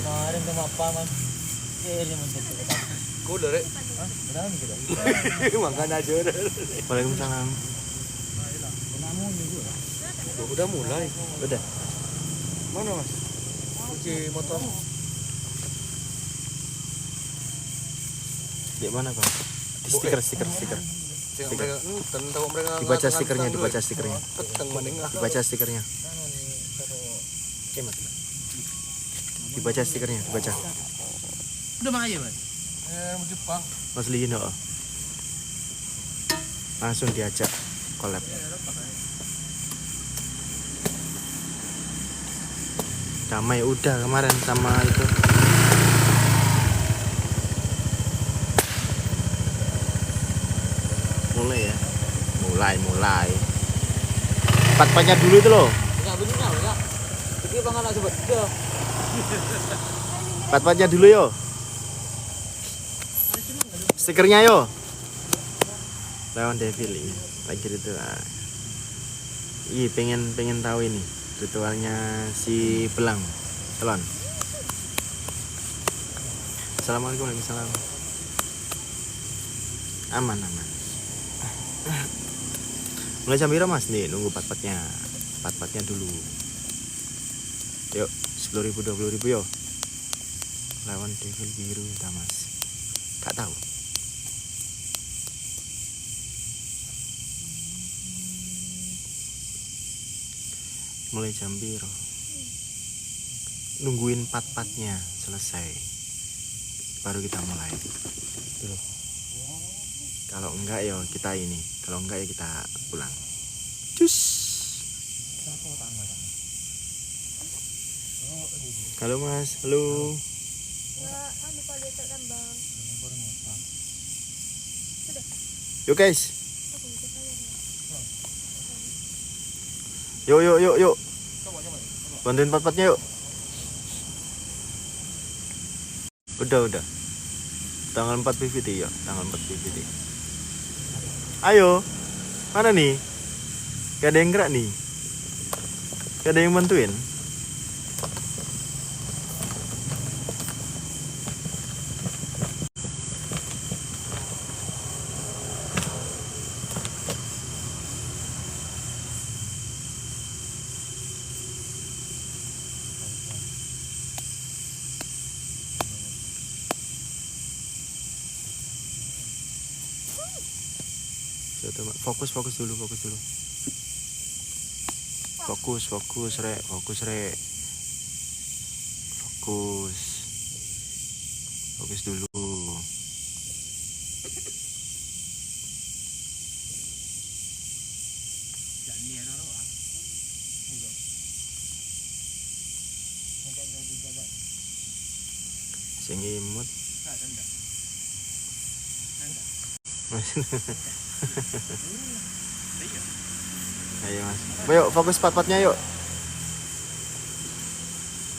Kemarin sama apa mas? Ini menjadi Kuda rek. berani kita. Makan aja. Waalaikumsalam. Udah mulai. Udah. Mana mas? Kunci motor. Di mana bang? Di stiker. Mereka Dibaca stikernya, dibaca stikernya. Petang menengah. Dibaca stikernya. Kemat. Dibaca stikernya, dibaca. Udah mah aja mas. Jepang. Mas Lino. Langsung diajak collab. Damai udah kemarin sama itu. Mulai ya. Mulai. Pat-patnya dulu itu loh. Enggak bunyinya enggak. Jadi bang anak sebut. Pat-patnya dulu yo. Stikernya yo. Lawan Devil ini. Lagi itu. Ih, pengen tahu ini ritualnya si Belang. Telon. Assalamualaikum warahmatullahi wabarakatuh. Aman. Mulai jam berapa mas nih nunggu pat-patnya dulu. Yuk 10.000 20.000 yo. Lawan Devil biru dah mas. Gak tahu. Mulai jam biru. Nungguin pat-patnya selesai. Baru kita mulai. Dulu. Kalau enggak ya kita ini. Kalau enggak ya kita pulang. Cus. Halo mas, halo. Yuk guys. Yuk. Bantuin pat-patnya yuk. Udah. Tanggal 4 PVT ya, tanggal 4 PVT. Ayo. Mana nih? Gak ada yang gerak nih. Gak ada yang bantuin. Fokus dulu. Fokus rek. Fokus dulu. Sing imut. Ayo mas. Ayo fokus pat-patnya yuk.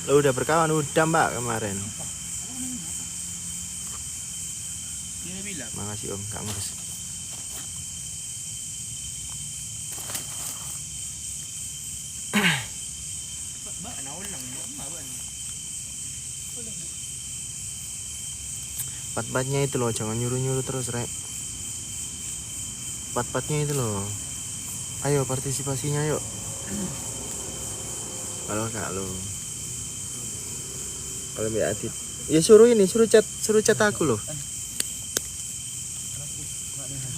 Lo udah berkawan udah mbak kemarin. Makasih om, gak ngurus. Pat-patnya itu loh, jangan nyuruh-nyuruh terus rek. Pat-patnya itu loh. Ayo partisipasinya yuk. Kalau Mbak Adit. Ya suruh chat aku loh.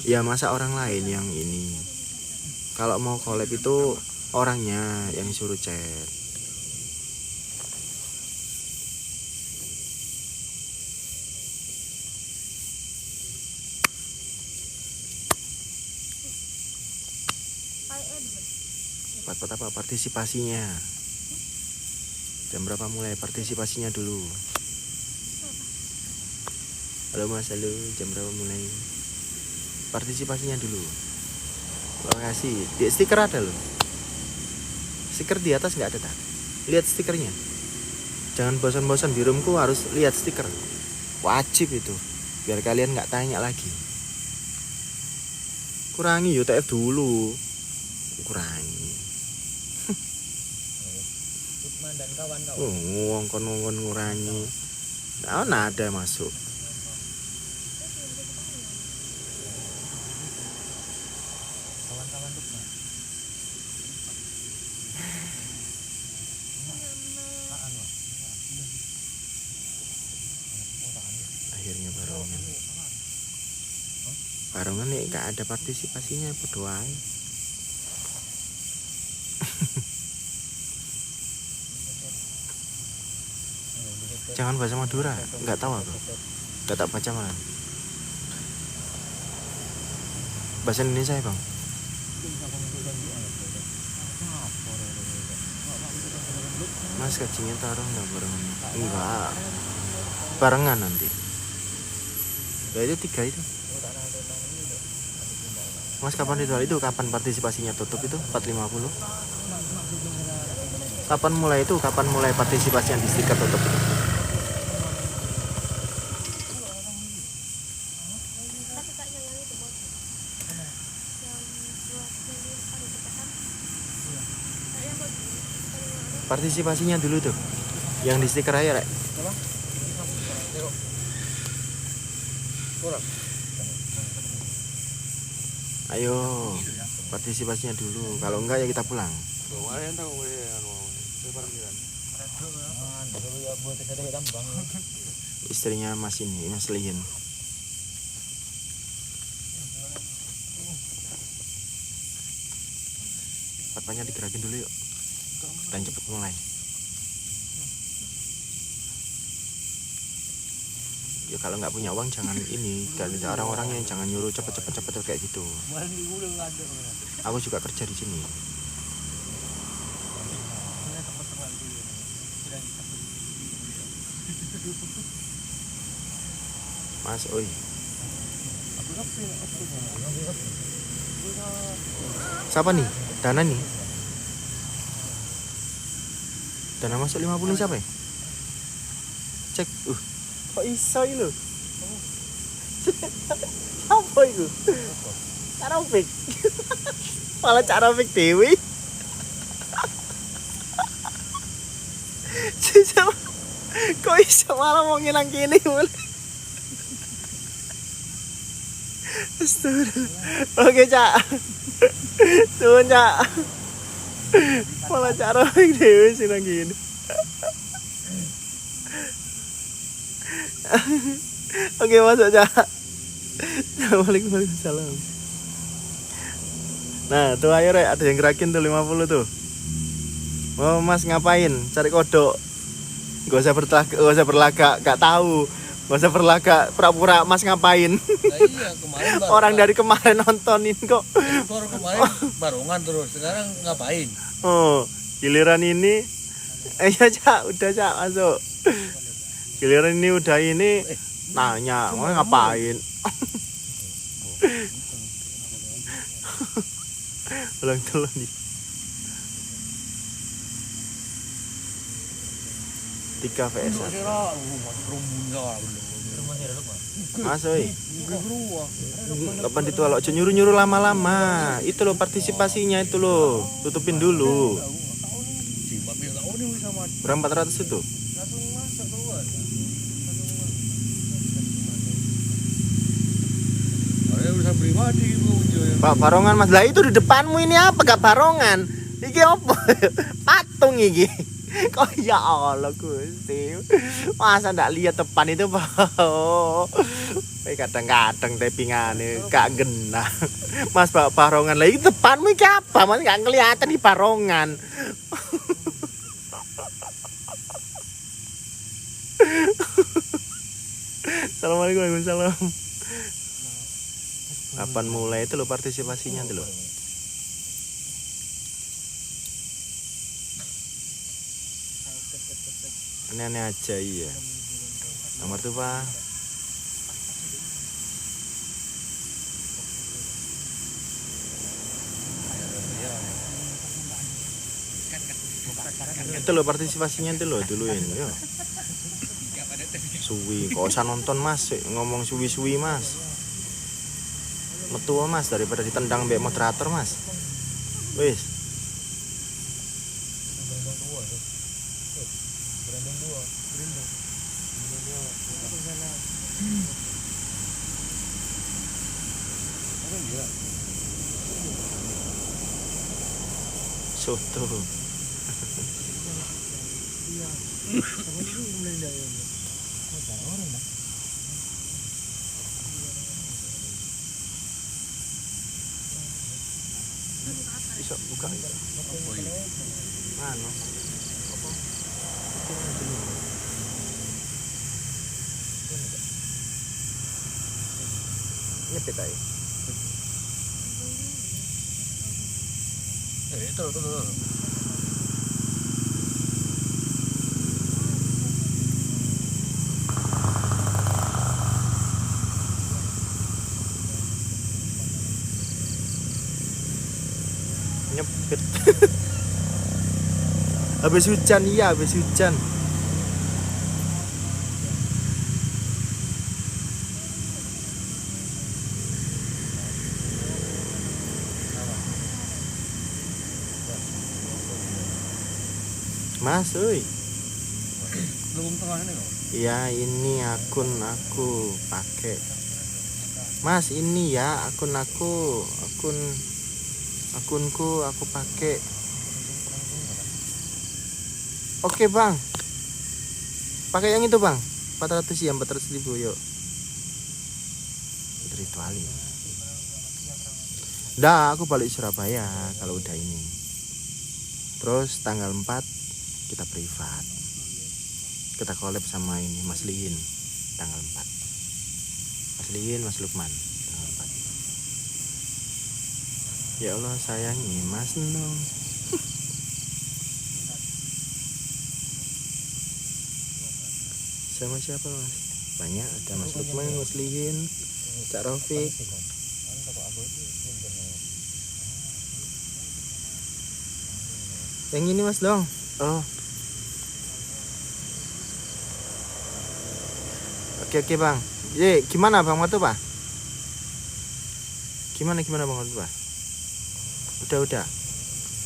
Ya masa orang lain yang ini. Kalau mau collab itu orangnya yang suruh chat. Pat apa partisipasinya? Jam berapa mulai partisipasinya dulu? Halo mas, halo, jam berapa mulai? partisipasinya dulu. Lokasi di stiker ada loh. Stiker di atas nggak ada tak? Lihat stikernya. Jangan bosan-bosan di roomku harus lihat stiker. Wajib itu. Biar kalian nggak tanya lagi. Kurangi UTF dulu. Kurangi. Hikman dan kawan-kawan. Ngongkon ngurangi. Nah, ada masuk. Kawan-kawan Lukman. Akhirnya barongan nih gak ada partisipasinya berdoa. Jangan bahasa Madura, nggak tahu aku, nggak tak baca malah. Bahasa Indonesia ya bang? Mas kajinya taruh nggak barengan? Enggak, barengan nanti. Ya itu 3 itu. Mas kapan itu kapan partisipasinya tutup itu 450? Kapan mulai partisipasi yang di stiker tutup itu? Partisipasinya dulu tuh yang di stiker aja Rek. Ayo partisipasinya dulu, kalau enggak ya kita pulang. Istrinya Mas ini, Mas Lihin. Papanya digerakin dulu yuk, dan cepet mulai. Ya kalau nggak punya uang jangan ini, orang-orang yang jangan nyuruh cepet kayak gitu. Aku juga kerja di sini. Mas, oi. Siapa nih? Dana nih. Dana masuk 50 siapa ya? Cek. Kok iso iki lho? Apa itu? Cara fik. Malah cara fik dewi. Kok iso malah mau ngilang kene mulai. Astagfirullah. Oke, Cak. Suwun, Cak. Malah cara fik dewi sing nang kene. Oke, masuk Cak. Waalaikumsalam. Nah tuh ayo Rek, ada yang gerakin tuh 50 tuh. Oh Mas ngapain? Cari kodok. Gak usah berlagak, gak tahu. Gak usah berlagak, pura-pura Mas ngapain. Nah, iya, kemarin Orang dari kemarin nontonin kok. baru kemarin barongan terus, sekarang ngapain? Oh giliran ini. Ya Cak, udah Cak masuk. Giliran ini udah ini nanya, mau ngapain? Ulang telur nih. 3 VS. Mas oi. Kapan ditolak nyuruh-nyuruh lama-lama. Itu loh partisipasinya itu loh. Tutupin dulu. Berapa 400 itu? Urusan pribadi Pak barongan Mas. Lah itu di depanmu ini apa gak barongan? Iki apa? Patung iki. Kok ya Allah Gusti. Masa ndak lihat depan itu, Pak? Kadang-kadang tapingane gak genah. Mas Pak barongan. Lah iki depanmu iki apa? Mas gak kelihatan di barongan. Assalamualaikum warahmatullahi wabarakatuh. Kapan mulai itu lo partisipasinya itu lo. Aneh-aneh aja iya. Nomor tuh Pak. Itu loh partisipasinya itu loh duluin yo. Suwi, kok usah nonton mas, ngomong suwi-suwi mas. Metu mas daripada ditendang mbek moderator mas. Wis. Soto. Bisa buka ya? Mana? Nyepit aja. Itu. Nyepit. Habis hujan, iya habis hujan. Mas, oi. Belum tengah ini kok. Ya ini akun aku pakai. Mas ini ya akunku aku pakai. Oke bang, pakai yang itu bang, 400 ya 400.000 yuk. Rituali. Dah aku balik Surabaya kalau udah ini. Terus tanggal 4 kita privat, kita collab sama ini Mas Liin tanggal 4. Mas Liin, Mas Lukman tanggal 4. Ya Allah sayangi Mas Nung. Sama siapa Mas? Banyak, ada Mas Lukman, Mas Liin, Cak Rafiq. Yang ini Mas dong. Oh. Oke bang. Ye, gimana bang Matu pak? Gimana bang Matu pak? Udah.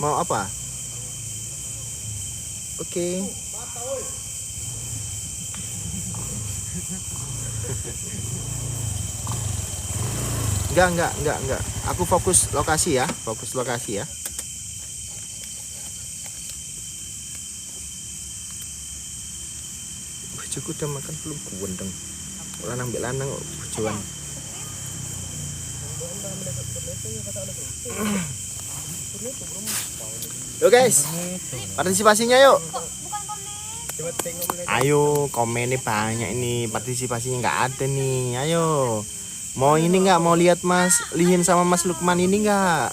Mau apa? Oke. Enggak. Aku fokus lokasi ya. Bojoku udah makan belum kuwendeng. Lanang mbek lanang kok bojoan. Yo guys, partisipasinya yuk. Ayo komennya banyak ini, partisipasinya nggak ada nih. Ayo, mau ini nggak, mau lihat Mas Liin sama Mas Lukman ini nggak?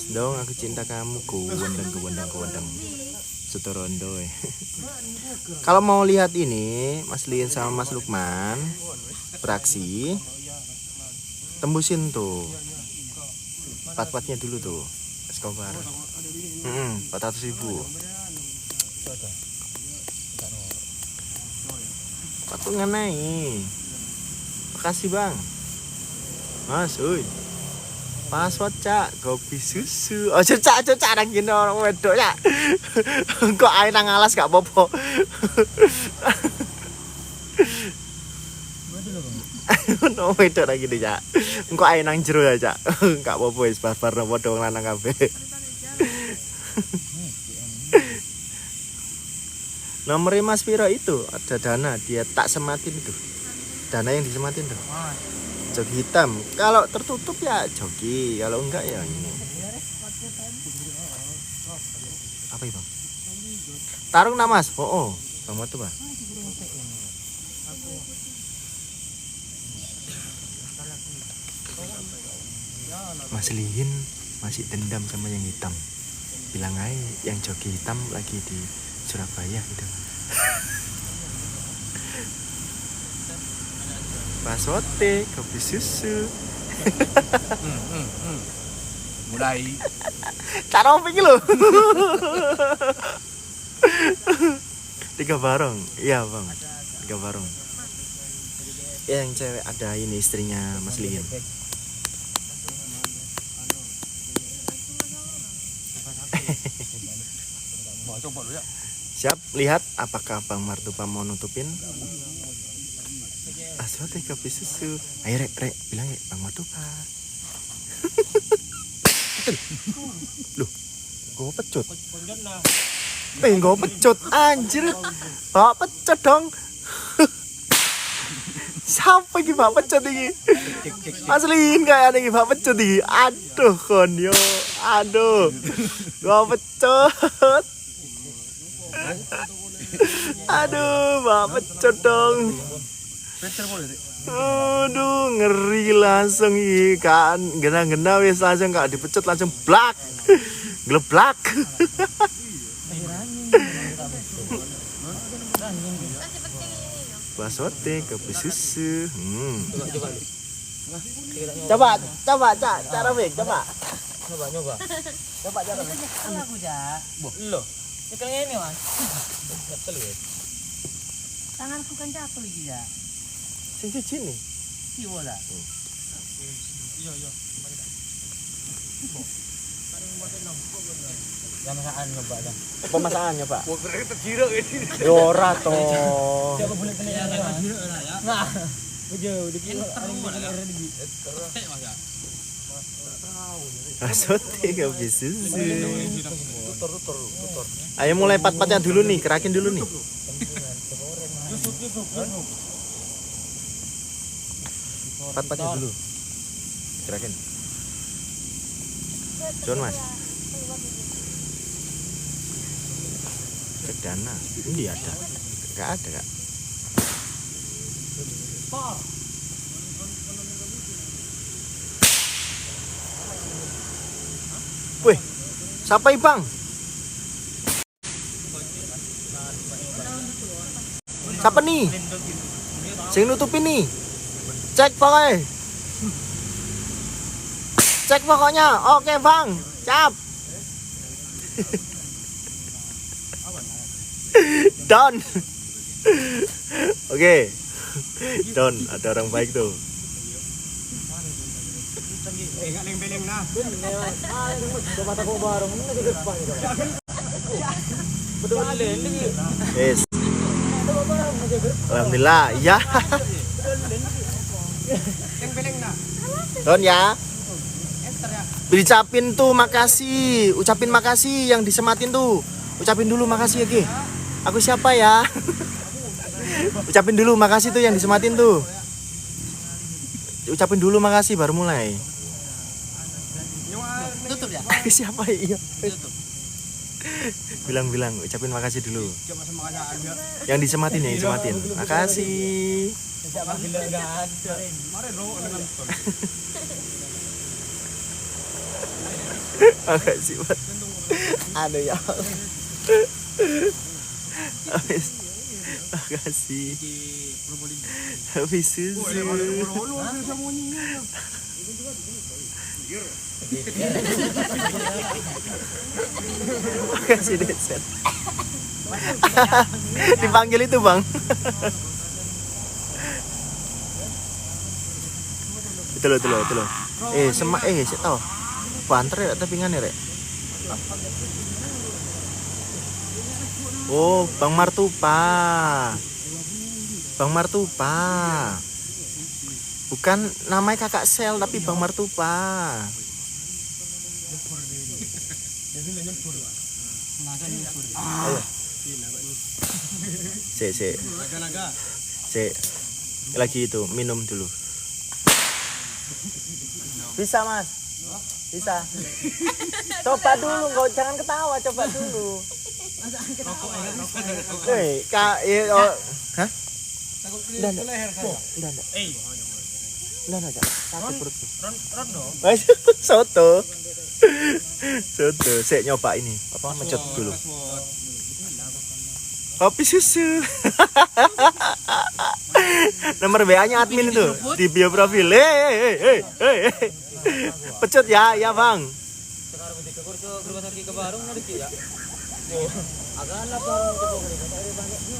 Dong, aku cinta kamu, kuwendeng. Sutorondo. Kalau mau lihat ini Mas Liin sama Mas Lukman beraksi, tembusin tuh pat-patnya dulu tuh Escobar. 400.000. Patungan naik. Makasih bang. Mas, oi. Password cak, kopi susu. Oh cak nang gini orang wedok ya. Kok ae nang alas gak apa-apa. No wedok lagi deh cak. Kok ae nang jero ya cak. Gak apa-apa wis bar-bar padha wong lanang kabeh. Nomornya Mas Piro itu ada dana, dia tak sematin itu. Dana yang disematin tuh. Joki hitam. Kalau tertutup ya joki, kalau enggak ya ini. Apa itu bang? Tarung nak Mas. Oh bang Matu bang. Mas Liin masih dendam sama yang hitam. Bilang aja yang joki hitam lagi di Surabaya gitu. Pasote, kopi susu. Mulai. Cara opik lo. 3 barong. Iya bang. 3 barong. Ya, yang cewek ada ini istrinya Mas Liin. Mau coba dulu ya. Siap, lihat apakah Bang Martupa mau nutupin. Asal teh kopi susu. Ayo rek bilang ya Bang Martupa. Loh, gue pecut. Gue pecut anjir. Bawa pecut dong. Siapa iki bawa pecut iki? Asliin kayak ada iki bawa pecut iki. Aduh konyo. Aduh. Bawa pecut. Aduh, bawa pecut dong. Aduh, ngeri langsung ikan. Gena-gena wis langsung gak dipecut langsung blak. Gleblak. Basote kopi susu. Coba, cara Bek, coba. Nyoba. Coba cara Bek. Aku ja. Loh. Nyekelnya ini, Mas. Betul ya. Tanganku kan jatuh iki ya. Sing siji nih. Siwo lah. Iya. Ya masakan nyoba dah. Pemasakannya, Pak. Wah, berarti terkira ini. Yo ora toh. Coba boleh kena ya. Nah. Udah kira paling bener lagi. Basote kopi susu. Tutur. Ayo mulai pat-patnya dulu nih, kerakin dulu nih. Pat-patnya dulu. Kerakin. John Mas. Cedana. Ini ada. Enggak ada, Kak. Wih, siapa Bang? Siapa nih? Sing nutupin nih. Cek pokoknya. Oke, Bang. Cap. Don. Oke. Don, ada orang baik tuh. Yes. Alhamdulillah, ya. Don ya. Ucapin tuh makasih, ucapin makasih yang disematin tuh. Ucapin dulu makasih ya, Ki. Aku siapa ya? Ucapin dulu makasih tuh yang disematin tuh. Ucapin dulu makasih baru mulai. Tutup ya? Aku siapa ya? Bilang ucapin makasih dulu. Yang disematin ya, yang disematin. Makasih. Makasih buat. Aduh ya. Makasih. Habis susu. Makasih Deset. Dipanggil itu Bang. Itu loh. Sik tau. Banter ya tapi ngene rek. Oh, Bang Martupa. Bukan namanya Kakak Sel tapi Bang Martupa. Ayo. Cek. Lagi itu minum dulu. Bisa Mas. Bisa. Coba dulu, enggak jangan ketawa, coba dulu. Kak, hah? Enggak. Sakit perutku. Soto. Saya nyoba ini. Apa mencet dulu. Kopi susu. Nomor WA-nya admin itu di bio profil. Pecut ya Bang. Baru begitu kurso rumah sakit ke Barung ada ya. Oh, agak lapar coba kali ada banyaknya.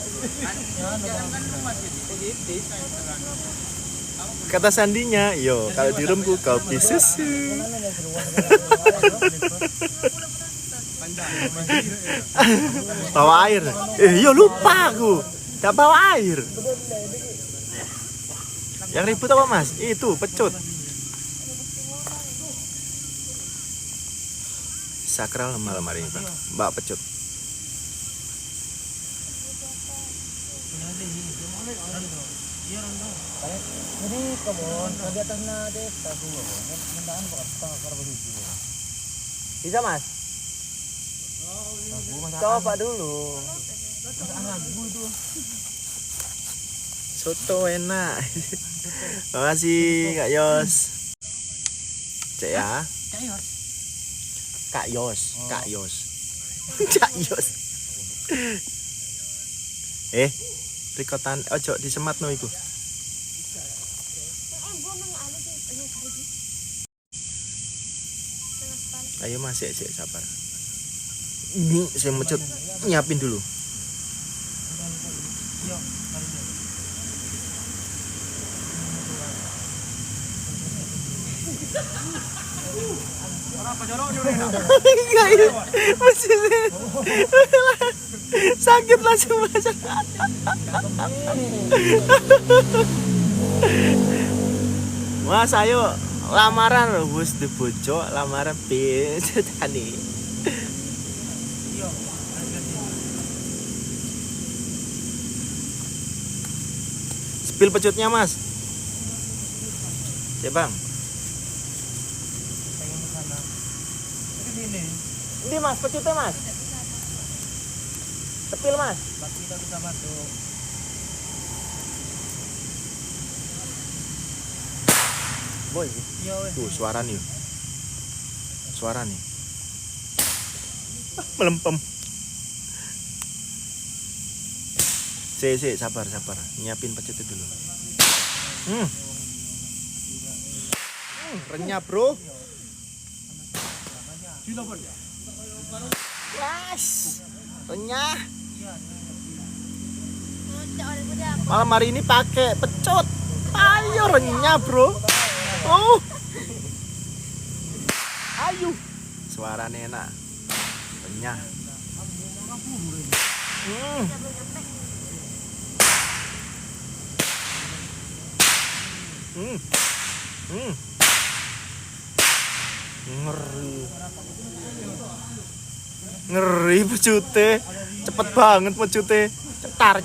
Jangan rumah sini. Kata sandinya, yo kalau di rumahku kopi susu. Bawa air. Yo lupa aku. Tak bawa air. Yang ribut apa mas? Itu pecut. Sakral malam hari ini, Mbak pecut. Jadi kebon di atasnya ada tahu mendahan apa kalau begitu. Bisa mas? Coba dulu. Soto enak. Makasih Kak Yos. Cek ya. Kak Yos. Kak Yos. Kak Yos. Rikotan ojo disematno iku. Ayo mas, sik sabar. Ini saya mecut nyiapin dulu. Sakit langsung masuk. Mas ayo lamaran wis di bojo lamaran bis tani. Spill pecutnya mas. Ya bang. Ini mas pecutnya mas. Tepil mas. Kita bisa bantu. Boy. Tuh suara nih. Suara nih. Melempem. Sabar. Nyiapin pecutnya dulu. Renyah, bro. Yes. Renyah. Malam hari ini pakai pecut. Ayo renyah, bro. Ayo. Suaranya enak. Renyah. Ngeri pecute. Cepet banget pecute. Cetar.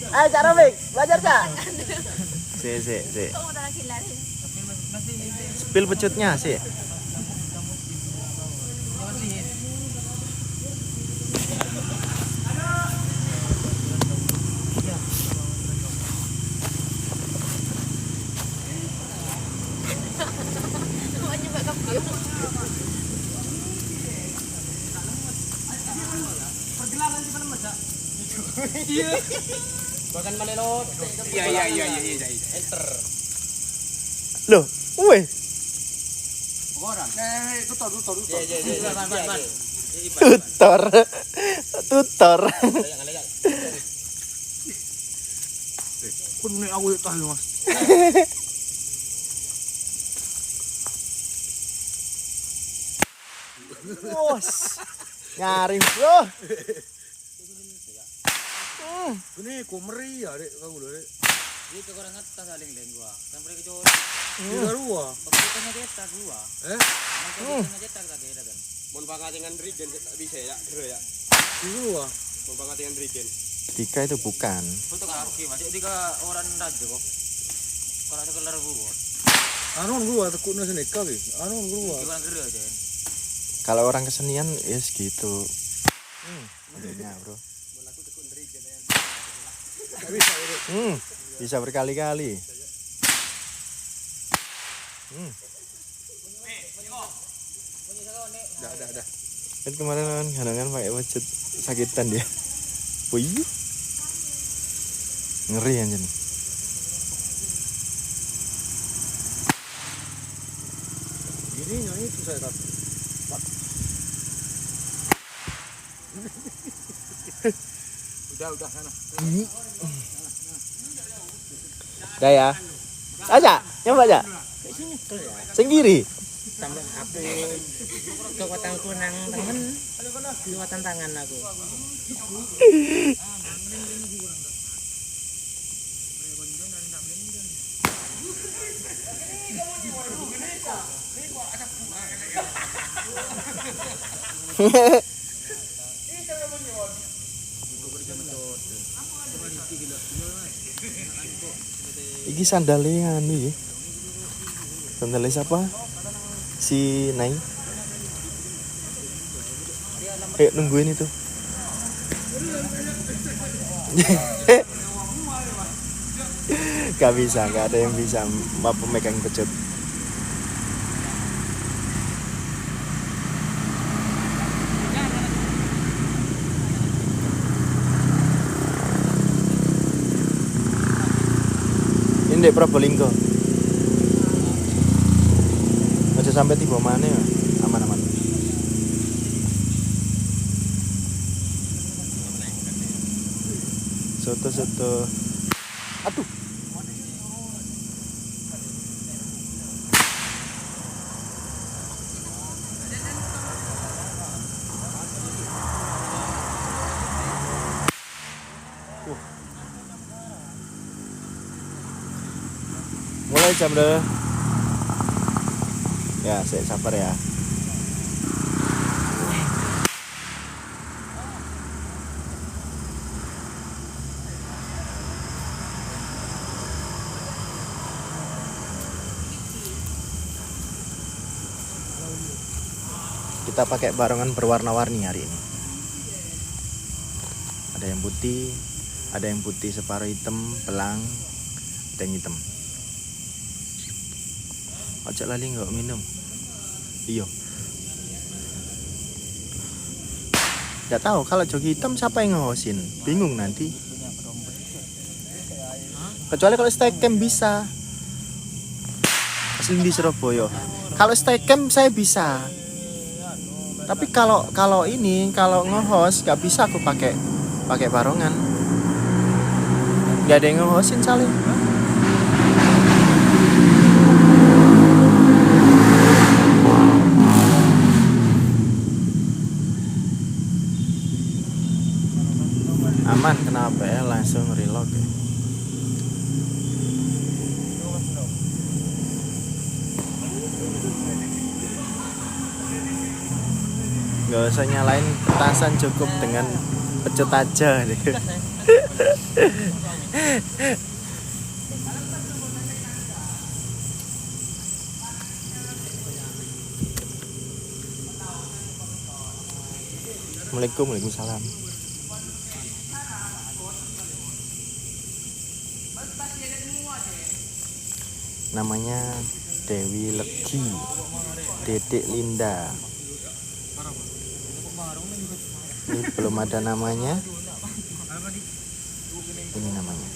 Ayo Cak Rafik, belajar Cak. Si. Spill pecutnya sih. Bahkan malelot. Iya. Enter. Loh, weh. Orang. Tutor. Tutor. Pun nek aku tahu mas. Bos. Nyaring, bro. Ini komeri ya dek kamu dek. Ini kekurangan tas saling gua. Sampai ke jauh. Ini gua. Pokoknya cetak gua. Pokoknya cetak tadi ada kan. Mau banget dengan regen bisa ya, kira ya. Ini gua. Mau banget dengan regen. Dika itu bukan. Untuk aku masih tiga orang raja kok. Kalau sekelar gua. Anon gua tekuknya sini kali. Anon gua. Gimana kerja aja. Kalau orang kesenian ya segitu. Adanya, bro. Bisa berkali-kali. Dah. Kan kemarin kan pakai pecut sakitan dia. Wih. Ngeri anjir. Ini itu saya tak. Udah sana. Udah ya. Aja, nyoba aja. Sini tuh ya. Sendiri. Tambah aku kekuatanku nang tangan. Kekuatan tangan aku. Iki sandalnya anu ya. Sandalnya siapa? Si Nai. Ayo nungguin itu. Gak bisa, gak ada yang bisa memegang pecut. Ini di Probolinggo. Aja sampai tiba mana ya? Aman-aman. Soto. Aduh. Mulai jam berapa? Ya, saya sabar ya. Kita pakai barongan berwarna-warni hari ini. Ada yang putih separuh hitam, belang, ada yang hitam. Ojo lali nggak minum. Iyo. Nggak tahu kalau joki hitam siapa yang ngehosin. Bingung nanti. Kecuali kalau stay camp bisa. Asli di Surabaya. Kalau stay camp saya bisa. Tapi kalau nge-host nggak bisa aku pakai barongan. Nggak ada yang nge-hostin saling. Aman, kenapa ya? Langsung reload ya. Gak usah nyalain petasan, cukup dengan pecut aja deh. Waalaikumsalam. Namanya Dewi Legi, Dedek Linda. Ini belum ada namanya. Ini namanya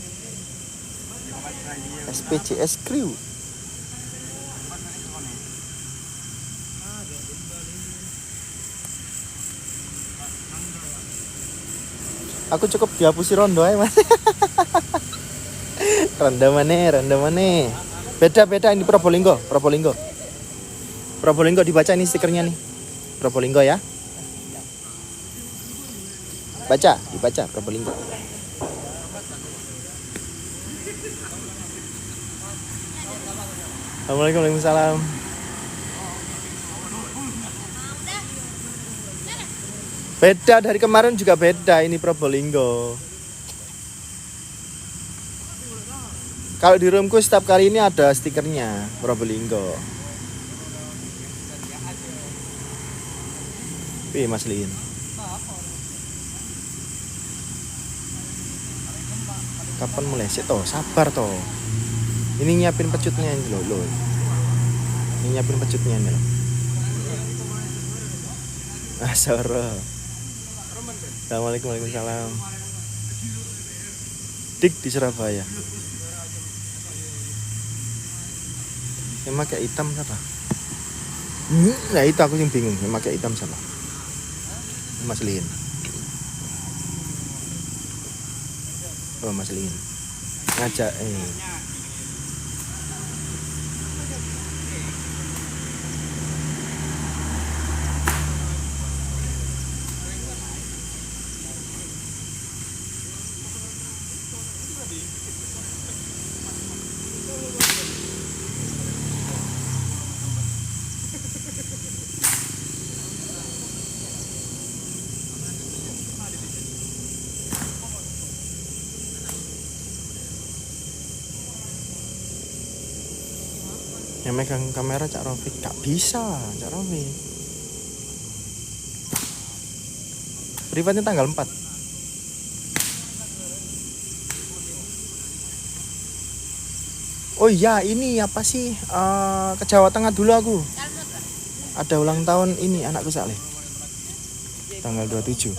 SPCS Crew. Aku cukup dihapusi rondo ya mas. Rondo mana? Beda ini Probolinggo dibaca ini stikernya nih. Probolinggo ya. Dibaca Probolinggo. Waalaikumsalam. Beda dari kemarin juga beda ini Probolinggo. Kalau di roomku setiap kali ini ada stikernya Probolinggo. Wih Mas Lin. Kapan mulai sih toh? Sabar toh. Ini nyiapin pecutnya ini loh. Ini nyiapin pecutnya ini loh. Assalamualaikum. Waalaikumsalam. Dik di Surabaya. Yang pakai hitam siapa? Nah itu aku yang bingung. Yang pakai hitam siapa? Mas Lin. Oh Mas Lin. Ngajak yang megang kamera Cak Rofik. Gak bisa Cak Rofik. Privatnya tanggal 4. Oh iya ini apa sih ke Jawa Tengah dulu aku. Ada ulang tahun ini anakku Saleh. Tanggal 27.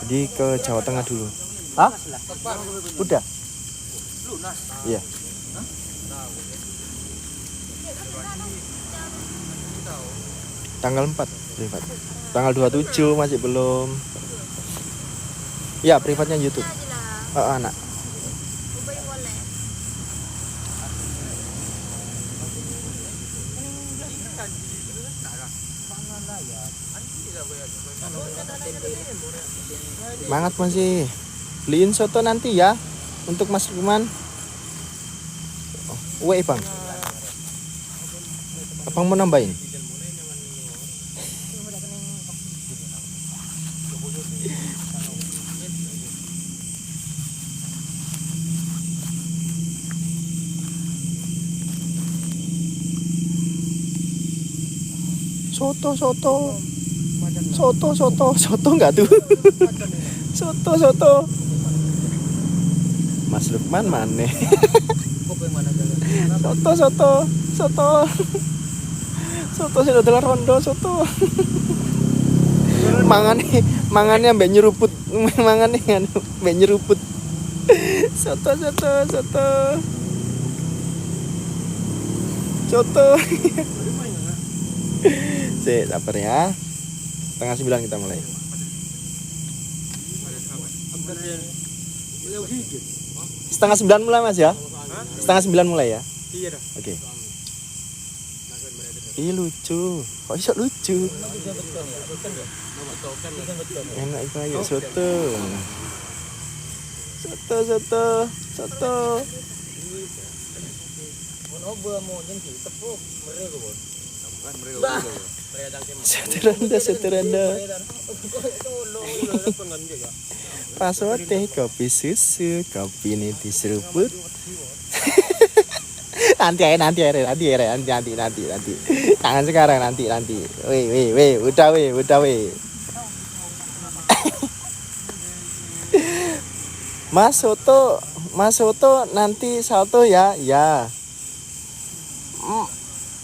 Jadi ke Jawa Tengah dulu. Hah? Udah? Iya. Tanggal 4 privat. Tanggal 27 masih belum. Ya, privatnya YouTube. Anak. Semangat masih. Beliin soto nanti ya untuk Mas Lukman. Bang. Abang mau nambahin? Soto enggak tuh? Soto. Mas Lukman mana? Soto sing dodolan rondo soto. Mangannya mbek nyeruput. Mangane mbek nyeruput. Soto. Sik, sabar ya. 8:30 kita mulai. Setengah 9 mulai Mas ya? Setengah 9 mulai ya? Iya dah. Oke. Ih lucu. Kok iso lucu? Enak itu ayo soto. Seteranda. Pasote kopi susu, kopi ini diseruput. Nanti. Jangan sekarang nanti. Weh, udah weh. Mas Soto nanti salto ya. Ya.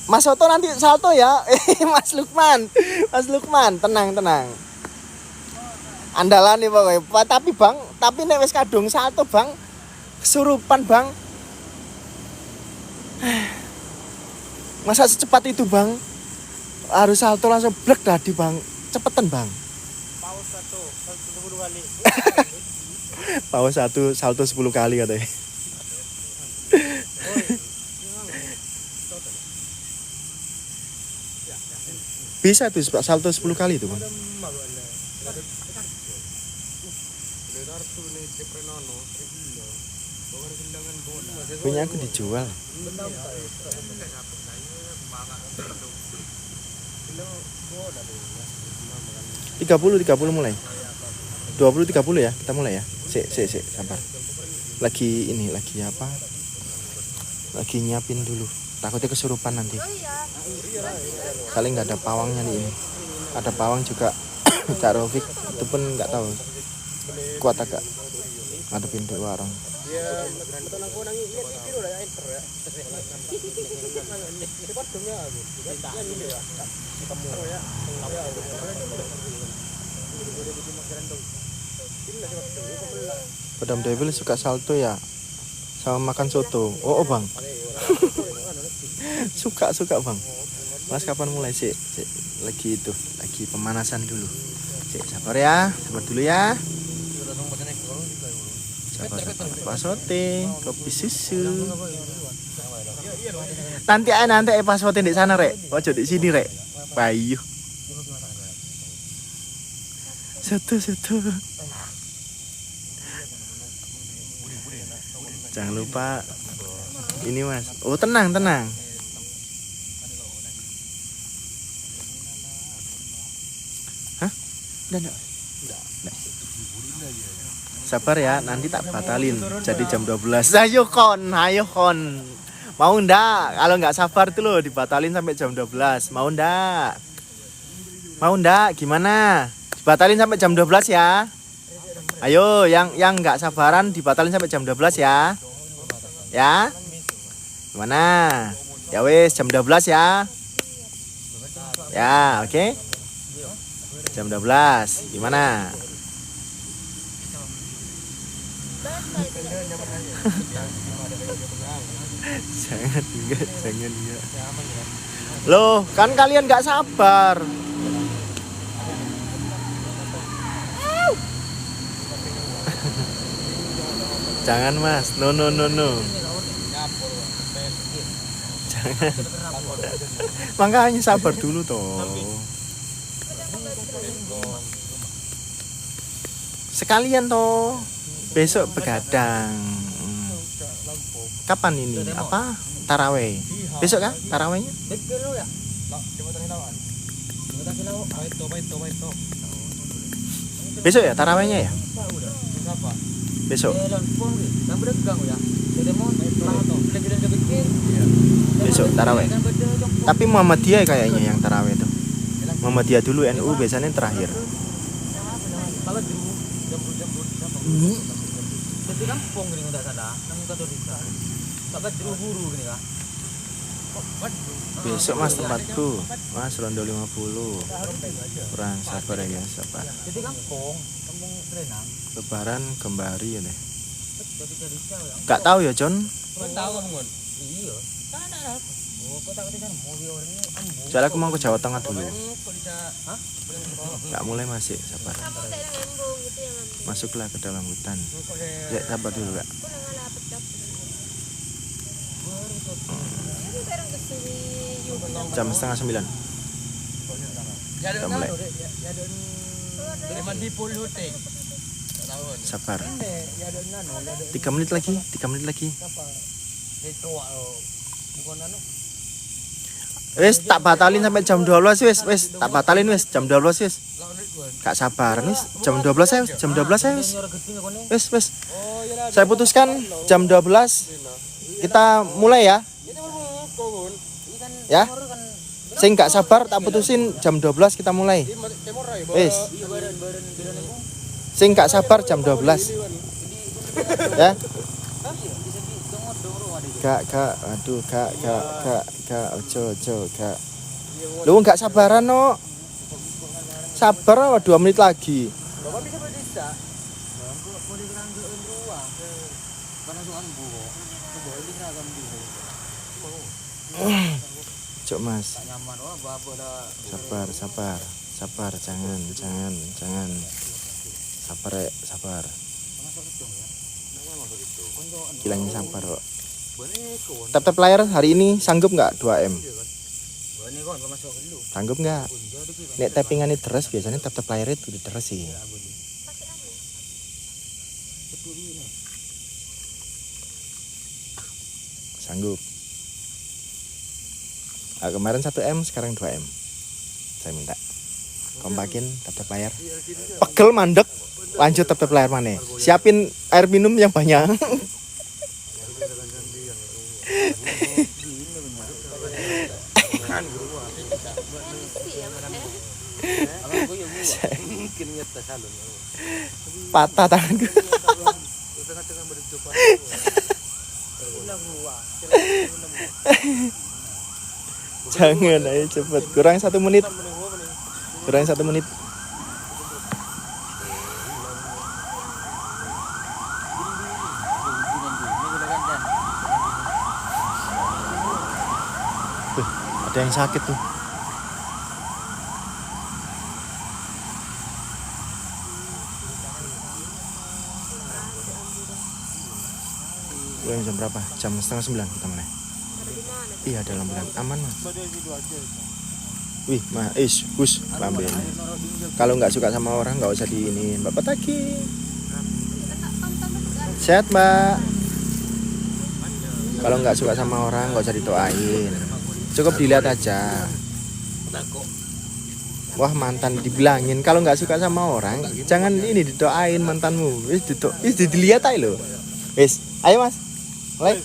Mas Soto nanti salto ya. Mas Lukman, tenang. Andalan nih pokoknya. Tapi nek wis kadung salto, Bang. Kesurupan, Bang. Masa secepat itu, Bang? Harus salto langsung blek tadi, Bang. Cepetan, Bang. Paus 10 kali. Paus 1 salto 10 kali katanya. Bisa tuh salto 10 kali itu, Bang. Punya aku dijual. 30 mulai. 20-30 ya, kita mulai ya. Sik, sabar. Lagi apa? Lagi nyiapin dulu. Takutnya kesurupan nanti. Kali nggak ada pawangnya nih ini. Ada pawang juga. Cak Rofik itu pun nggak tahu kuat agak ngadepin di warung. Madam Devil suka salto ya, sama makan soto. Oh bang, suka bang. Mas kapan mulai sih? Lagi pemanasan dulu. Sabar ya, sabar dulu ya. Sabar. Pak Sote, kopi susu. Nanti Pak Sote di sana rek, ojo di sini rek. Bayu. Soto. Jangan lupa ini mas. Oh tenang. Hah? Enggak. Sabar ya, nanti tak batalin. Jadi jam 12. Ayo kon. Mau ndak? Kalau nggak sabar tuh loh dibatalin sampai jam 12. Mau ndak? Gimana? Dibatalin sampai jam 12 ya. Ayo, yang nggak sabaran dibatalin sampai jam 12 ya. Ya? Gimana? Ya wes jam 12 ya. Ya, oke. Jam 12. Gimana? Jangan enggak. Loh, kan kalian nggak sabar. Jangan mas, no. Jangan. Makanya sabar dulu toh. Sekalian toh. Besok begadang. Kapan ini? Apa? Taraweh. Besok kan? Tarawehnya? Besok ya tarawehnya ya? Besok. Besok taraweh. Tapi Muhammadiyah kayaknya yang taraweh itu. Muhammadiyah dulu, NU biasanya terakhir. Besok mas tempatku. Mas rondo 50. Kurang sabar ya, sabar. Lebaran kembali ya deh. Gak tahu ya John. Soalnya aku mau ke Jawa Tengah dulu. Gak mulai masih, sabar. Masuklah ke dalam hutan. Ya, sabar dulu kak. Jam 8:30. Udah mulai. Sabar. 3 menit lagi. Wes tak batalin sampai jam 12 wes. Tak batalin wes jam 12 wes. Gak sabar wes jam 12 ya wes. Jam 12 ya wes. Wes. Saya putuskan jam 12 kita mulai ya. Ya. Saya gak sabar tak putusin jam 12 kita mulai. Wes. Saya gak sabar jam 12. Ya. Kak, aduh kak, ojo kak. Lu nggak sabaran no? Sabar 2 menit lagi. Cok mas. Sabar, jangan. Sabar. Hilangnya sabar kok. Tap layar hari ini sanggup nggak 2M? Sanggup nggak? Nek tappingan itu terus biasanya tap layar itu terus sih. Sanggup. Kemarin 1M sekarang 2M. Saya minta kompakin tap layar. Pegel mandek. Lanjut tap layar mana? Siapin air minum yang banyak. Patah tanganku. Jangan ayo cepet. Kurang 1 menit. Ada yang sakit tuh. Jam berapa? Jam 8:30 kita mulai. Iya, dalam bulan aman mas. Wih, Gus, lambe. Kalau nggak suka sama orang nggak usah diinin. Bapak Taki. Sehat mbak. Kalau nggak suka sama orang nggak usah didoain. Cukup dilihat aja. Wah mantan dibilangin kalau nggak suka sama orang jangan ini didoain mantanmu. Wis dilihat aja lo. Wis, ayo mas. Mulai.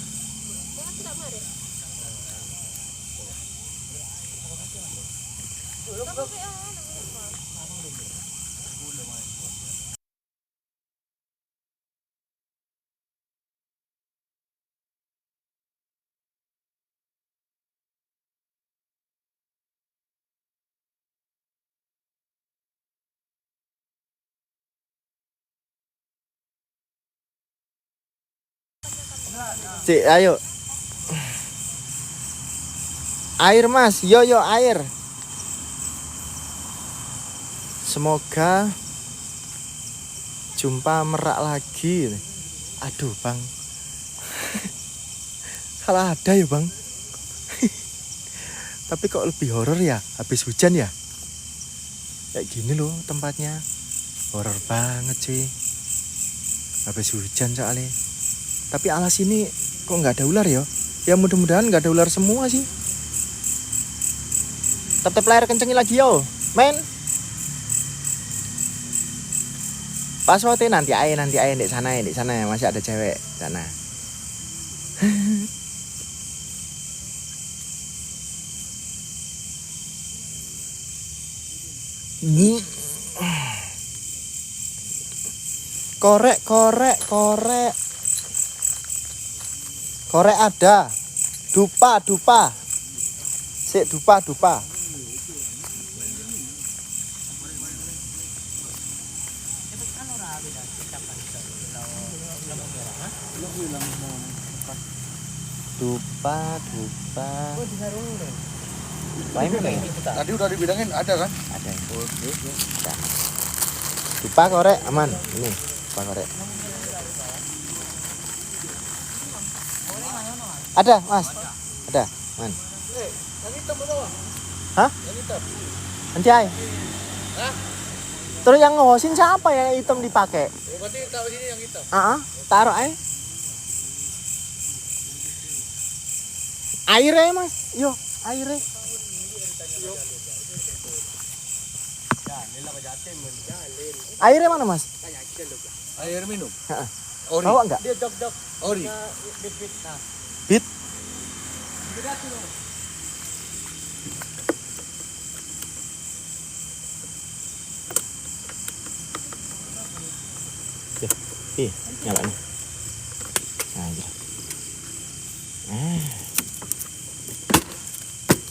Cik, ayo. Air mas, yo air. Semoga jumpa merak lagi. Aduh bang. Kalau ada ya bang. Tapi kok lebih horor ya habis hujan ya. Kayak gini loh tempatnya. Horor banget cuy. Habis hujan soalnya. Tapi alas ini kok nggak ada ular ya? Ya mudah-mudahan nggak ada ular semua sih. Tetep layar kencengin lagi yo, men. Passwordnya nanti aja di sana masih ada cewek sana. Korek ada. Dupa. Sik dupa. Dupa. Lain ya? Tadi udah dibilangin ada kan? Ada. Dupa korek aman. Ini dupa korek. Ada mas. Ada man. Yang hitam berapa? Hah? Yang hitam. Nanti ay. Hah? Terus yang ngosin siapa yang hitam dipakai? Berarti tahu sini yang hitam. Taruh ay. Airnya mas, yo airnya. Airnya mana mas? Air minum. Ori. Bawa enggak? Dia dok. Ori. Bit. Nah. Bit. Nyala nih. Nah, aja.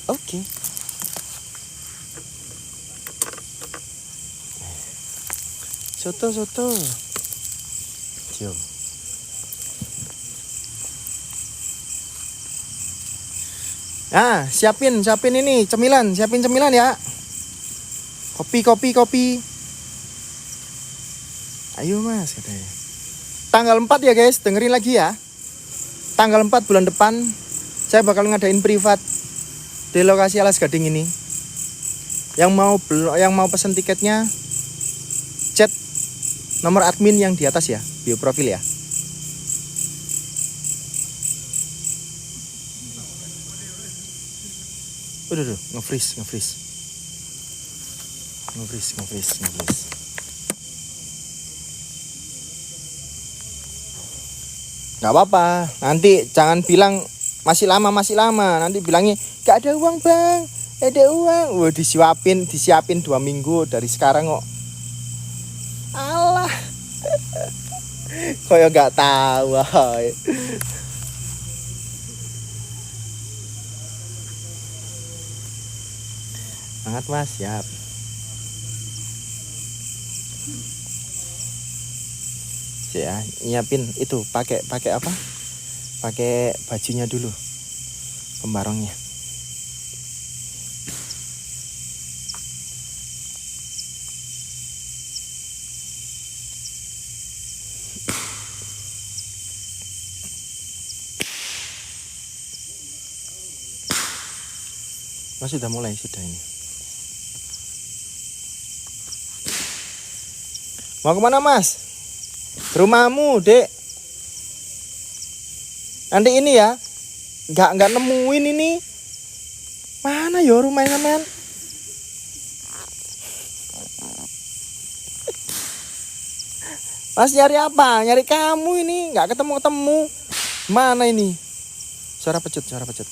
Oke. Soto. Cium. Nah, siapin ini cemilan, ya. Kopi. Ayo mas katanya. Tanggal 4 ya guys, dengerin lagi ya. Tanggal 4 bulan depan saya bakal ngadain privat di lokasi Alas Gading ini. Yang mau pesen tiketnya chat nomor admin yang di atas ya, bio profil ya. Udah, nge-freeze. Gak apa-apa, nanti jangan bilang masih lama, nanti bilangnya gak ada uang bang, ada uang. Wah, disiapin 2 minggu dari sekarang kok. Alah. Koyo gak tahu. Sangat mas, siap. Ya, nyiapin itu pakai apa? Pakai bajunya dulu. Pembarongnya. Mas sudah mulai sudah ini. Mau kemana Mas? Ke rumahmu, Dek. Nanti ini ya. Nggak nemuin ini. Mana ya rumahnya men? Mas nyari apa? Nyari kamu ini. Nggak ketemu-ketemu. Mana ini? Suara pecut. Suara pecut.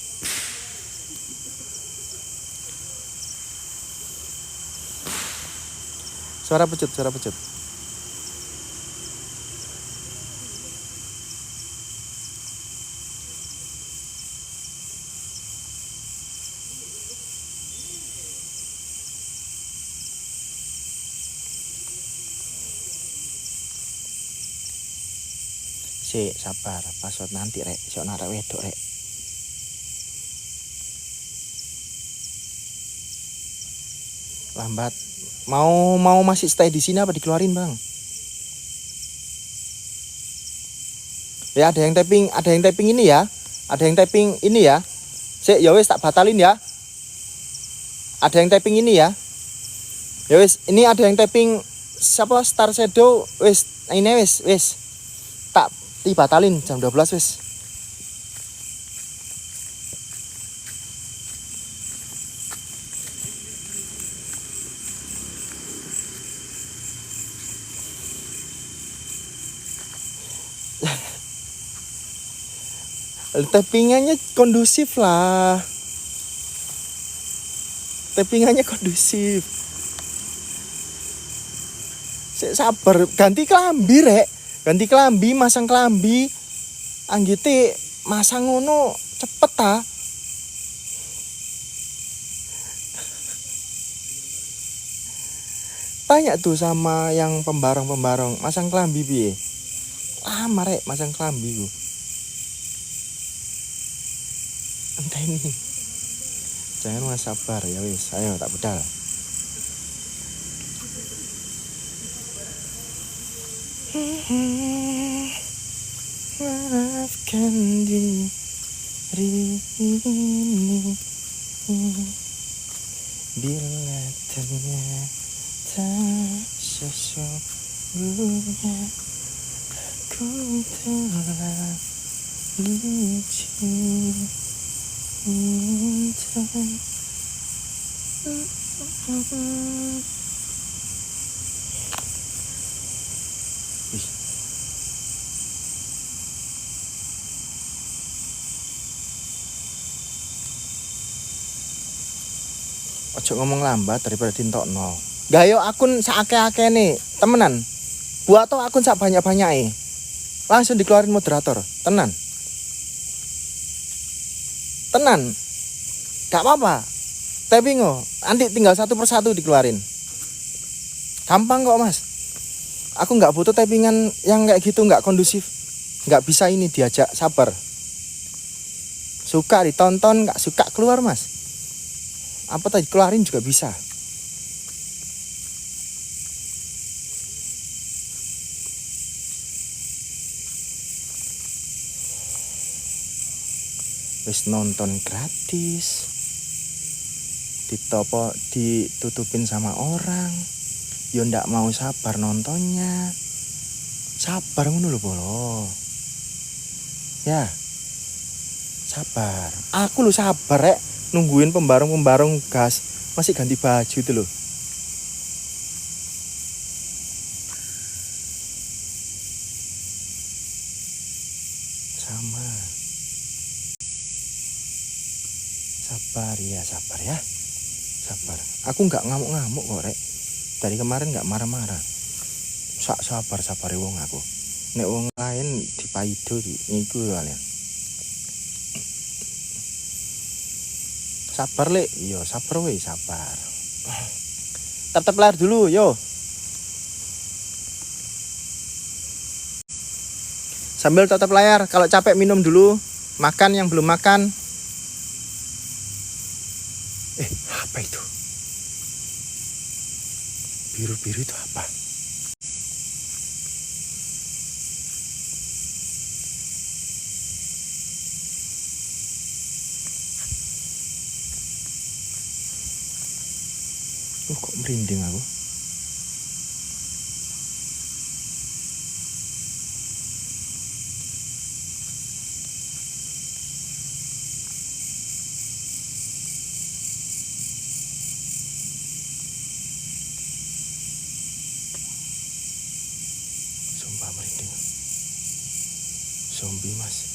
Sik, sabar, password nanti rek, sok narik wedok rek. Lambat. Mau masih stay di sini apa dikeluarin, Bang? Ya ada yang typing ini ya. Ada yang typing ini ya. Sik, ya wis tak batalin ya. Ada yang typing ini ya. Ya wis, ini ada yang typing siapa Star Shadow wis ini wis. Tak dibatalin jam 12 wis. Tappingannya kondusif lah. Tappingannya kondusif. Sabar, ganti kelambi rek. Ganti kelambi, masang kelambi. Anggite masang ngono cepet ta. Tanya tuh sama yang pembarong-pembarong, masang kelambi piye? Lama rek masang kelambi ku. Entah ini. Jangan mas sabar ya wis, ayo tak bedal. Maafkan diri ini bila ternyata sesungguhnya aku telah cinta. Ojo ngomong lambat daripada dintokno. Gayo akun saake-ake nih, temenan. Buat to akun sak banyak-banyake. Langsung dikeluarin moderator, tenan. Gak apa-apa. Tapi nanti tinggal satu persatu dikeluarin. Gampang kok, Mas. Aku nggak butuh typingan yang kayak gitu, nggak kondusif. Nggak bisa ini diajak, sabar. Suka ditonton, nggak suka keluar, Mas. Apa tadi keluarin juga bisa. Wis nonton gratis. Ditutupin sama orang. Yo ndak mau sabar nontonnya. Sabar ngono lho, Bolo. Ya. Sabar. Aku lu sabar rek nungguin pembarong gas masih ganti baju itu loh. Sama. Sabar ya. Sabar. Aku nggak ngamuk-ngamuk kok rek. Dari kemarin nggak marah-marah. Sabar wong aku. Nek wong lain dipaido niku kalian. Sabar lek, yo sabar weh, sabar. Tap layar dulu, yo. Sambil tatap layar, kalau capek minum dulu, makan yang belum makan. Apa itu? Biru-biru itu apa? merinding aku. Sumpah merinding. Zombie mas.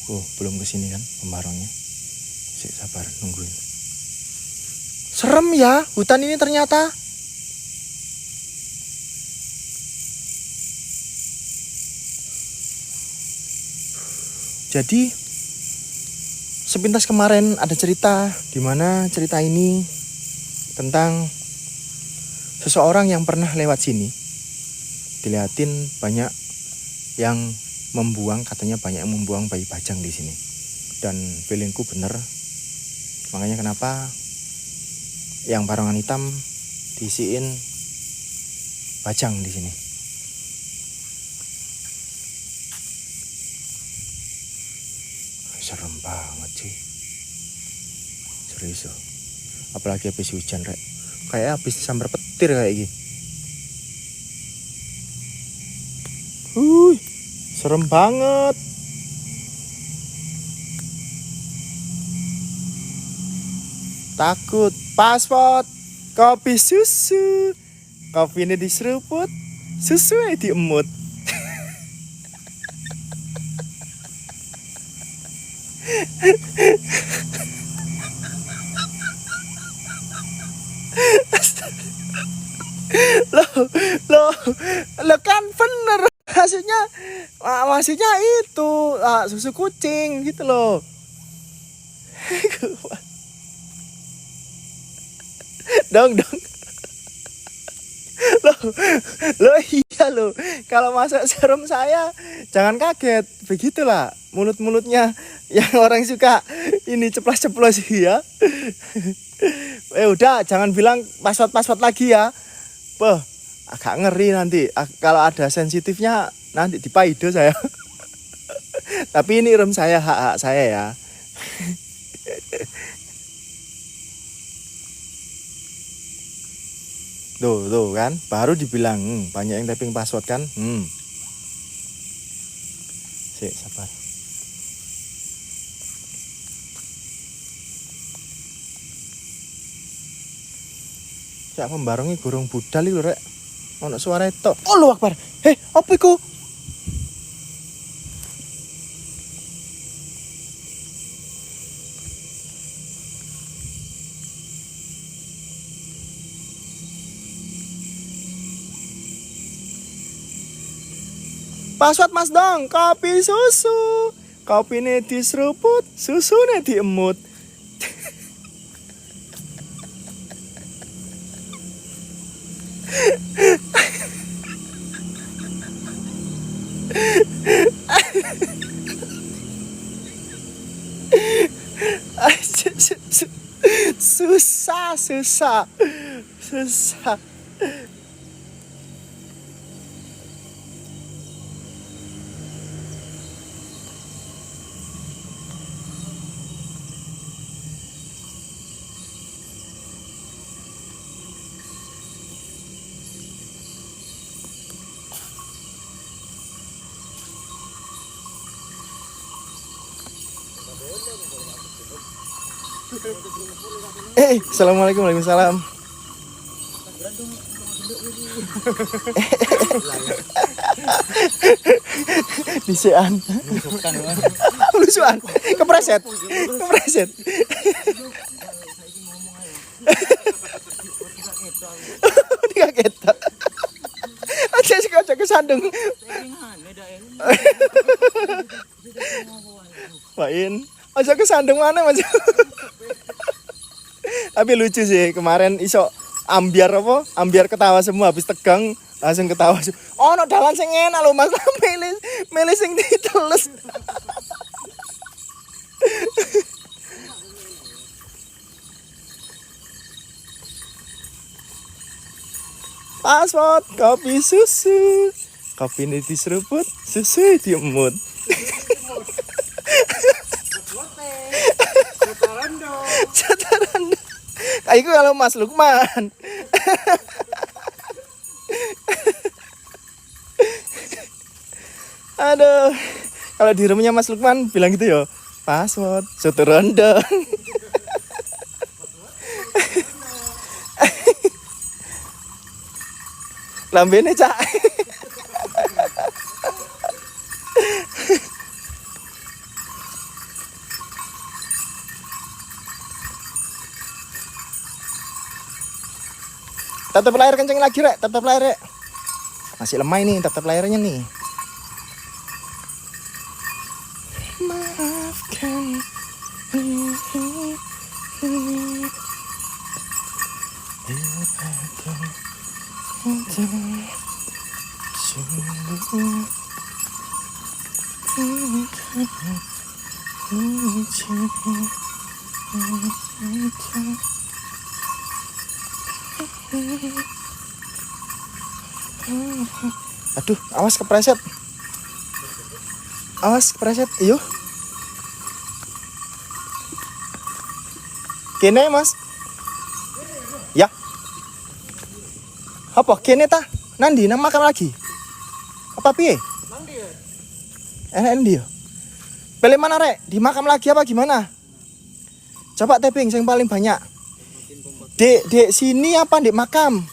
Oh, belum kesini kan pembarongnya. Sik, sabar, nungguin. Serem ya hutan ini ternyata. Jadi sepintas kemarin ada cerita, di mana cerita ini tentang seseorang yang pernah lewat sini. Dilihatin banyak yang membuang, katanya banyak yang membuang bayi bajang di sini. Dan feelingku bener. Makanya kenapa yang barongan hitam diisiin bajang di sini. Serem banget sih. Serius loh. Apalagi habis hujan rek. Kayak habis disambar petir kayak gini. Serem banget. Takut. Pasport. Kopi susu. Kopi ini diseruput. Susunya diemut. Lo kan bener. Maksudnya itu susu kucing gitu loh. dong lo iya lo, kalau masuk serem saya jangan kaget, begitulah mulutnya yang orang suka ini ceplos ya. Udah jangan bilang password lagi ya. Agak ngeri nanti kalau ada sensitifnya, nanti dipaido saya. Tapi ini rem saya, hak saya ya. Tuh kan, baru dibilang banyak yang typing password kan. Sik, sabar. Ya pembarongi gorong budal iki lho rek. Ono suara itu. Allahu Akbar. Apa iku? Password mas dong, kopi susu. Kopi ini diseruput, susunya diemut. Susah. Assalamualaikum, waalaikumsalam. Disean. Lusuan. Kepreset. Tiga kita. Aja sih kocok kesandung. Main. Aja kesandung mana mas? Tapi lucu sih kemarin iso ambiar ketawa semua habis tegang langsung ketawa. No dalan sing enak lho Mas, milih sing diteles. Password kopi susu. Kopi ini diseruput, susu diemut. Jacaranda. Iku kalau Mas Lukman. Aduh. Kalau di rumahnya Mas Lukman bilang gitu ya. Password soto rendang. Lambene cak. Tetap layar kenceng lagi rek, tetap layar rek. Masih lemah ini tetap layarnya nih. Maafkan. Aduh, awas kepreset. Awas kepreset, iyo. Kene Mas. Ya. Apa kene ta? Nandi nang makam lagi. Apa piye? Nang dia. Enak dia. Pilih mana rek? Di makam lagi apa gimana? Coba tapping yang paling banyak. Dek sini apa di makam?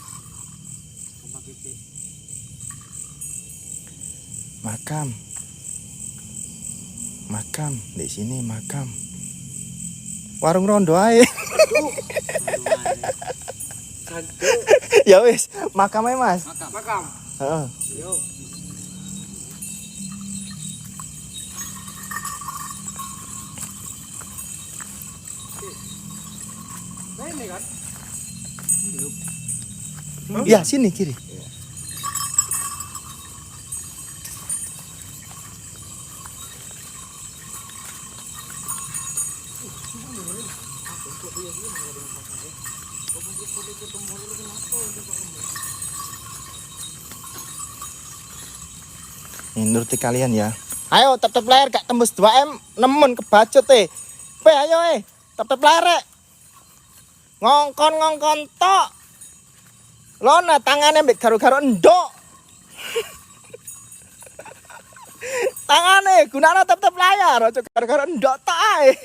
Makam di sini makam. Warung rondo ae. Ya wis, makam ae Mas. Makam. Heeh. Yo. Nah ini kan. Ya sini kiri. Ini nuruti kalian ya. Ayo tep layar gak tembus 2M nemen kebacut ayo tep layar rek. Ngongkon tok. Lona tangane mbek garo-garo endok. Tangane gunane tep layar aja garo-garo endok tok ae.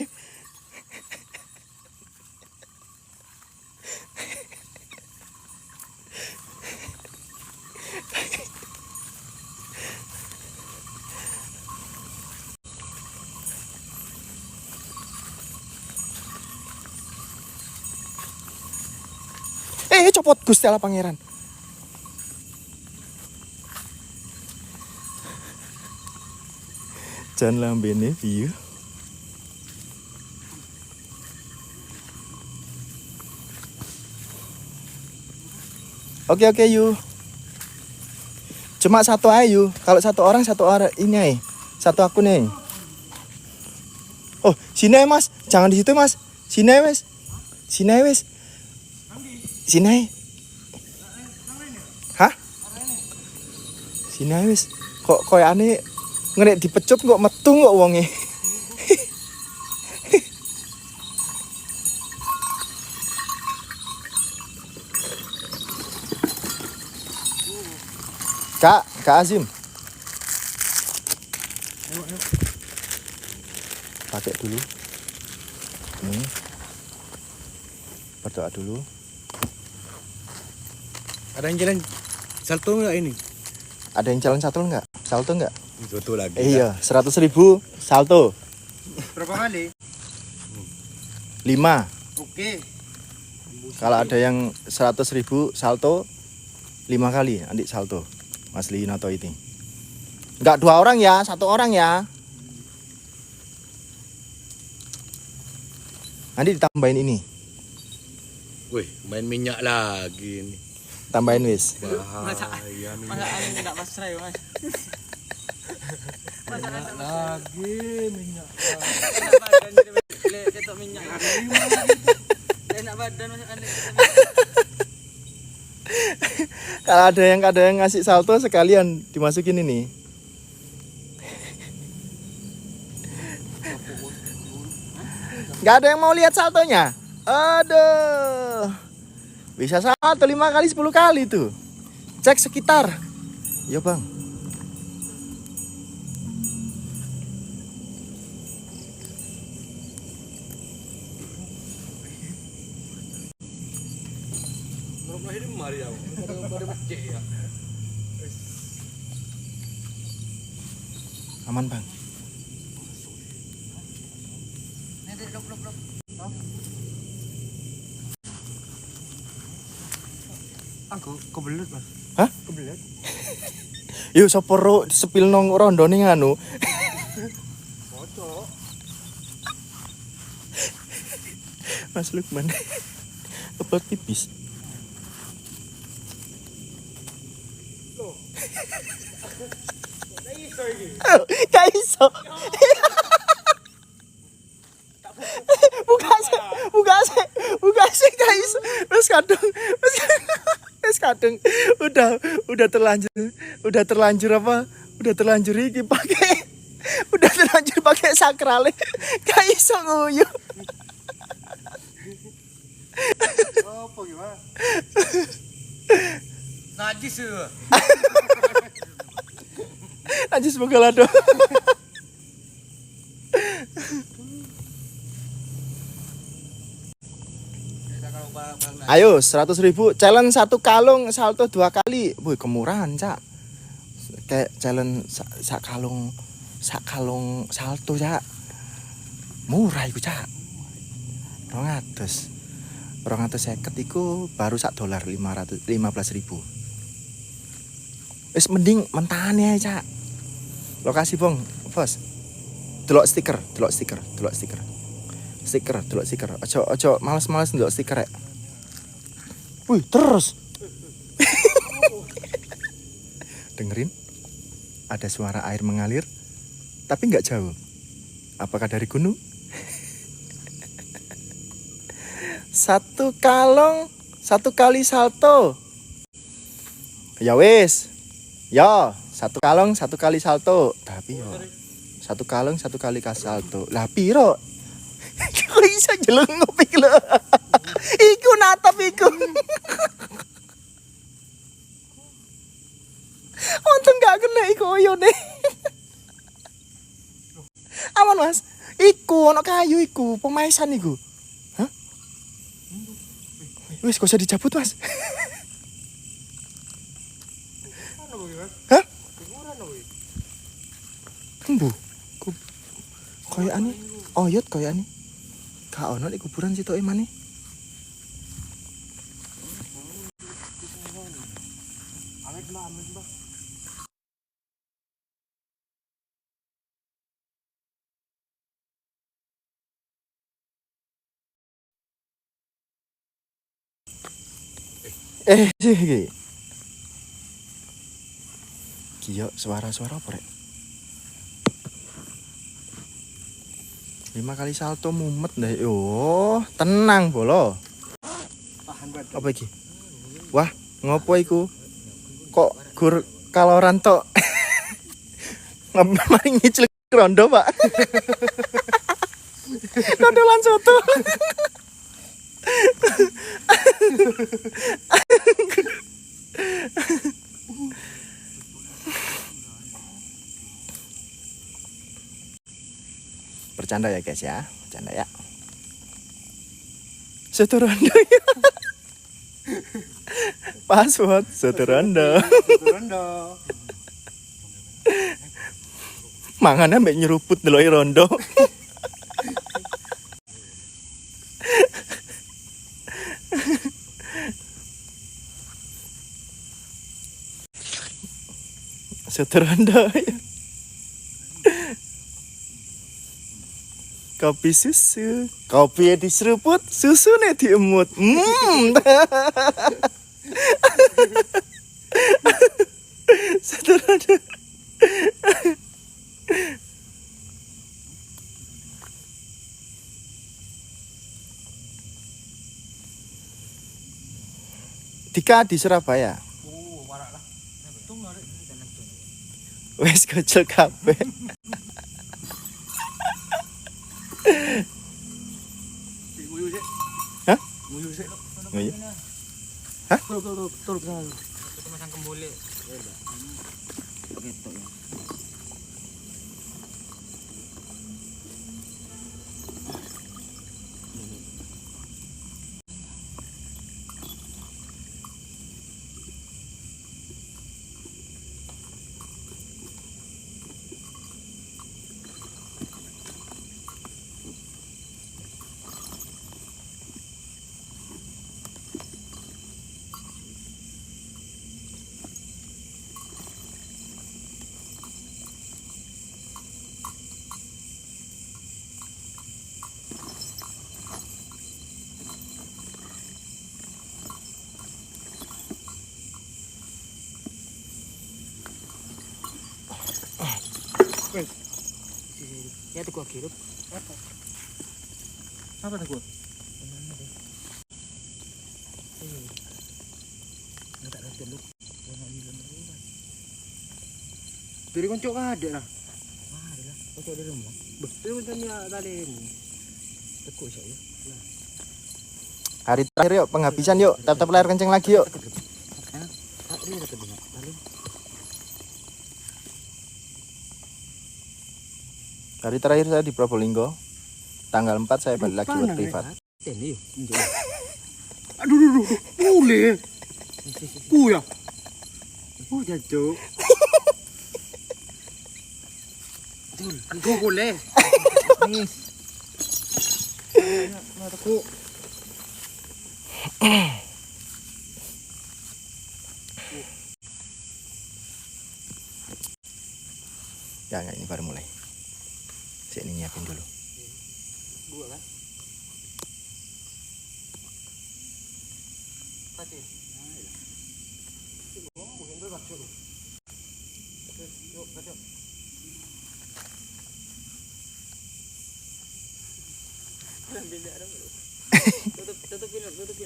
Copot Gusti Allah Pangeran. Jan lambene view. Oke you. Cuma satu ayu. Kalau satu orang ini aja. Satu akun nih. Oh, sini Mas. Jangan di situ Mas. Sini wes. Sini. Hah? Sini wis. Kok koyane ngenek dipecut kok metu kok wonge. Kak Azim. Pakai dulu. Nih. Berdoa dulu. Ada yang jalan salto nggak ini? Ada yang jalan salto nggak? Salto lagi. Iya, 100.000 salto. Berapa kali? 5. Oke. Kalau ada yang 100.000 salto 5 kali nanti salto. Mas Linato ini. Enggak 2 orang ya, 1 orang ya. Nanti ditambahin ini. Wih, main minyak lagi ini. Tambahin wis. Bahaya minyak. Masa aneh enggak pasrah ya, Mas? Lagi minyak. Enak badan jadi ketok minyak. Enak badan Mas aneh. Kalau ada yang ngasih salto sekalian dimasukin ini. Nggak ada yang mau lihat saltonya. Aduh. Bisa salto 5 kali 10 kali tuh. Cek sekitar. Yo bang. Aman bang. Aku kebelet mas. Hah? Kebelet. Yuk soporo sepil nong rondo nih nganu. Foto. Mas Lukman. Kepet pipis. Gak iso. Buka sih gak iso. Wes kadung udah terlanjur apa? Udah terlanjur iki pakai sakrale. Gak iso nguyu. Apa gimana? Najis ya. Najis begalado. Ayo 100.000 challenge 1 kalung salto 2 kali. Wih kemurahan cak. Kayak challenge sak kalung salto cak. Murah iku cak. 250 iku baru $1 15.000. Wis mending mentane ae cak. Lokasi bong bos. Delok stiker. Ojo males-males ndelok stiker rek. Wih, terus. Dengerin? Ada suara air mengalir, tapi nggak jauh. Apakah dari gunung? 1 kalong, 1 kali salto. Ya wis. Ya, 1 kalong, 1 kali salto. Tapi yo 1 kalong, 1 kali salto. Lah piro? Kok iso jelengop iki lho. Iku natap iku. Untung gak kena iku oyone. Aman mas. Iku ono kayu iku, pemaisan iku. Hah? Wis kok usah dicabut mas. Hah? Embu. Koyokane oyot koyokane. Gak ono di kuburan sitoke maneh. Iki. Kiyo suara-suara apa rek? 5 kali salto mumet dah. Yo, tenang bolo. Apa iki? Wah, ngopo iku? Kok gur kaloran tok? Mari ngicil rondo, Pak. Rodolan soto. Bercanda ya guys ya, bercanda ya. Soto rondo ya. Password soto rondo. Mangan ambek nyeruput ndeloki rondo. Soto rondo ya. Kopi susu, kopi diseruput, susu diemut. Soto rondo. Dika di Surabaya. Wes kocok kabeh. Muyu sik. Oh iya. Tur sana. Itu masang kembali. Ya udah. Oke, tok ya. Ya tuh gua kirup. Apa tuh gua? Enggak ada teluk. Gua enggak bilang dulu. Dari koncok ada lah. Wah, adalah. Kok di rumah. Betul koncoknya tadi ini. Tekuk saya. Hari terakhir yuk, penghabisan yuk. Tap-tap layar kenceng lagi yuk. Tak dia dekat dengan. Lalu Hari terakhir saya di Probolinggo. Tanggal 4 saya balik lagi buat privat. ini yuk. Aduh. Boleh. Ya. Jancuk. Gua boleh. Nis. Mataku. Ya enggak, ini baru mulai. Saya ini nyiapin dulu. Dua kan? Pasti. Tutupin.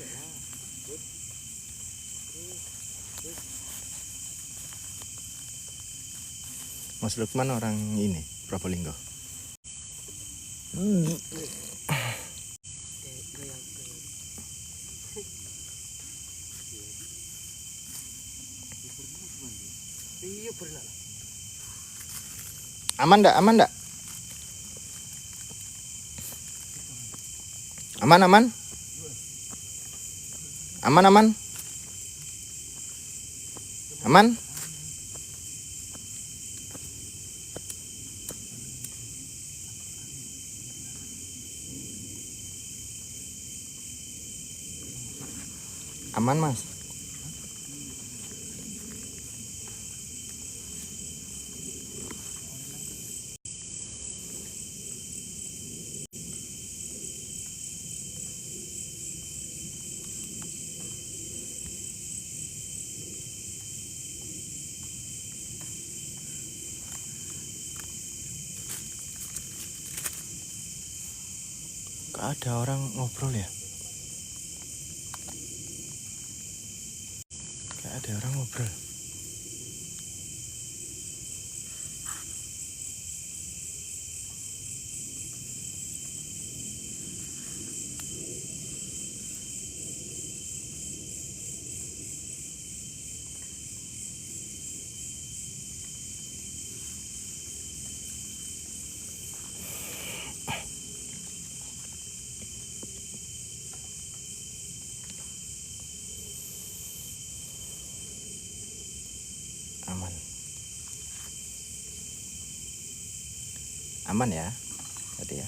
Mas Lukman orang ini, Probolinggo. Iya pernah. Aman enggak? Aman. Aman. Aman, Mas. Gak ada orang ngobrol ya? Gak ada orang ngobrol. Aman ya tadi ya.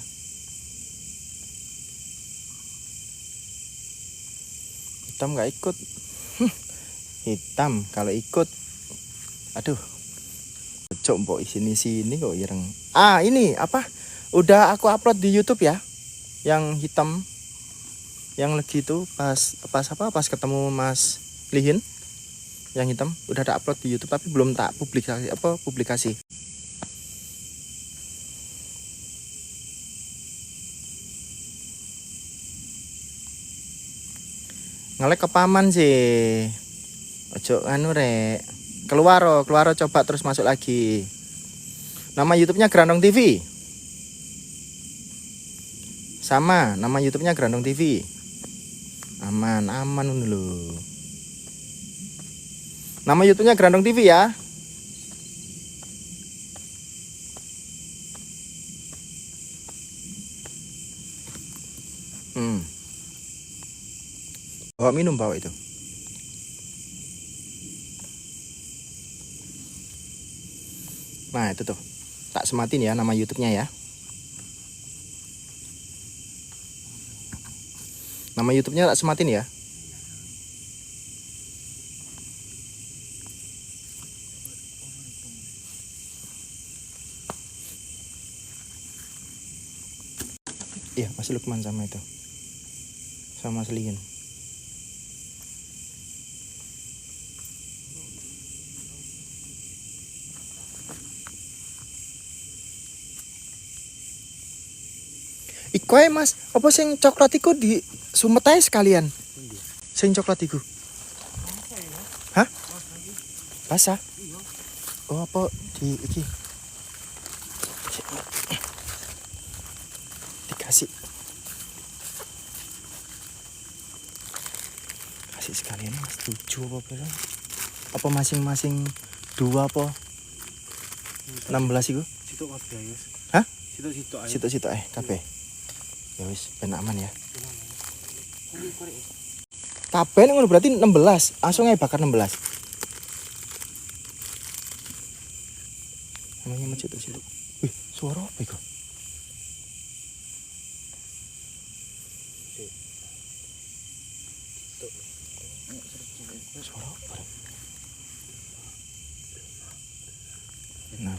Hitam nggak ikut. Hitam kalau ikut, aduh, cok mbok sini kok ireng. Ini apa? Udah aku upload di YouTube ya, yang hitam, yang lagi itu pas ketemu Mas Lihin, yang hitam udah tak upload di YouTube tapi belum tak publikasi. Ngelek ke paman sih. Ojo anu rek. Keluar coba terus masuk lagi. Nama YouTube-nya Grandong TV. Sama, nama YouTube-nya Grandong TV. Aman dulu. Nama YouTube-nya Grandong TV ya. Bawa minum bawa itu. Nah itu tuh, tak sematin ya nama YouTube-nya ya. Nama YouTube-nya tak sematin ya. Iya, Mas Lukman sama itu. Sama Mas Liin. Iku ae Mas, apa sing coklat iku di sumet ae sekalian? Sing coklat iku. Hah? Basah? Oh apa di iki? Dikasih. Kasih sekalian Mas, 7 apa berapa? Apa masing-masing 2 apa? 16 iku? Situ kabeh ya. Hah? Situ ae. Situ-situ ae kabeh. Ya wis ben aman ya. Kabeh ngono berarti 16. Langsung ae bakar 16. Namanya masjid situ. Wih, suara apa iku? Suara apa? Nah.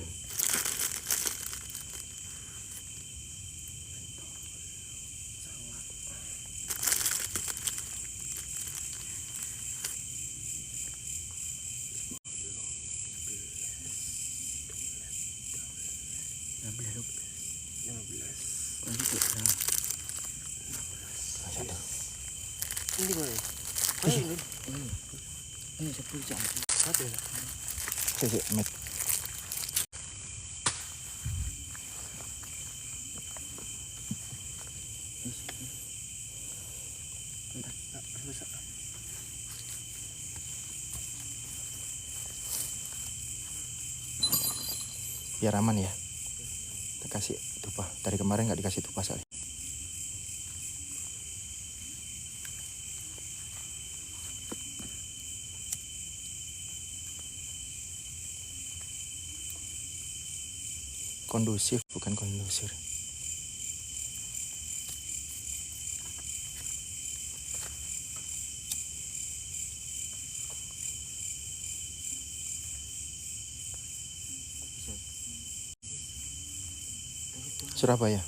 Ini mana? Ini 10 jam. Satu ya. Sik, met. Biar aman ya. Kita kasih tumpah. Dari kemarin nggak dikasih tumpah soalnya. Kondusif bukan kondusir. Surabaya.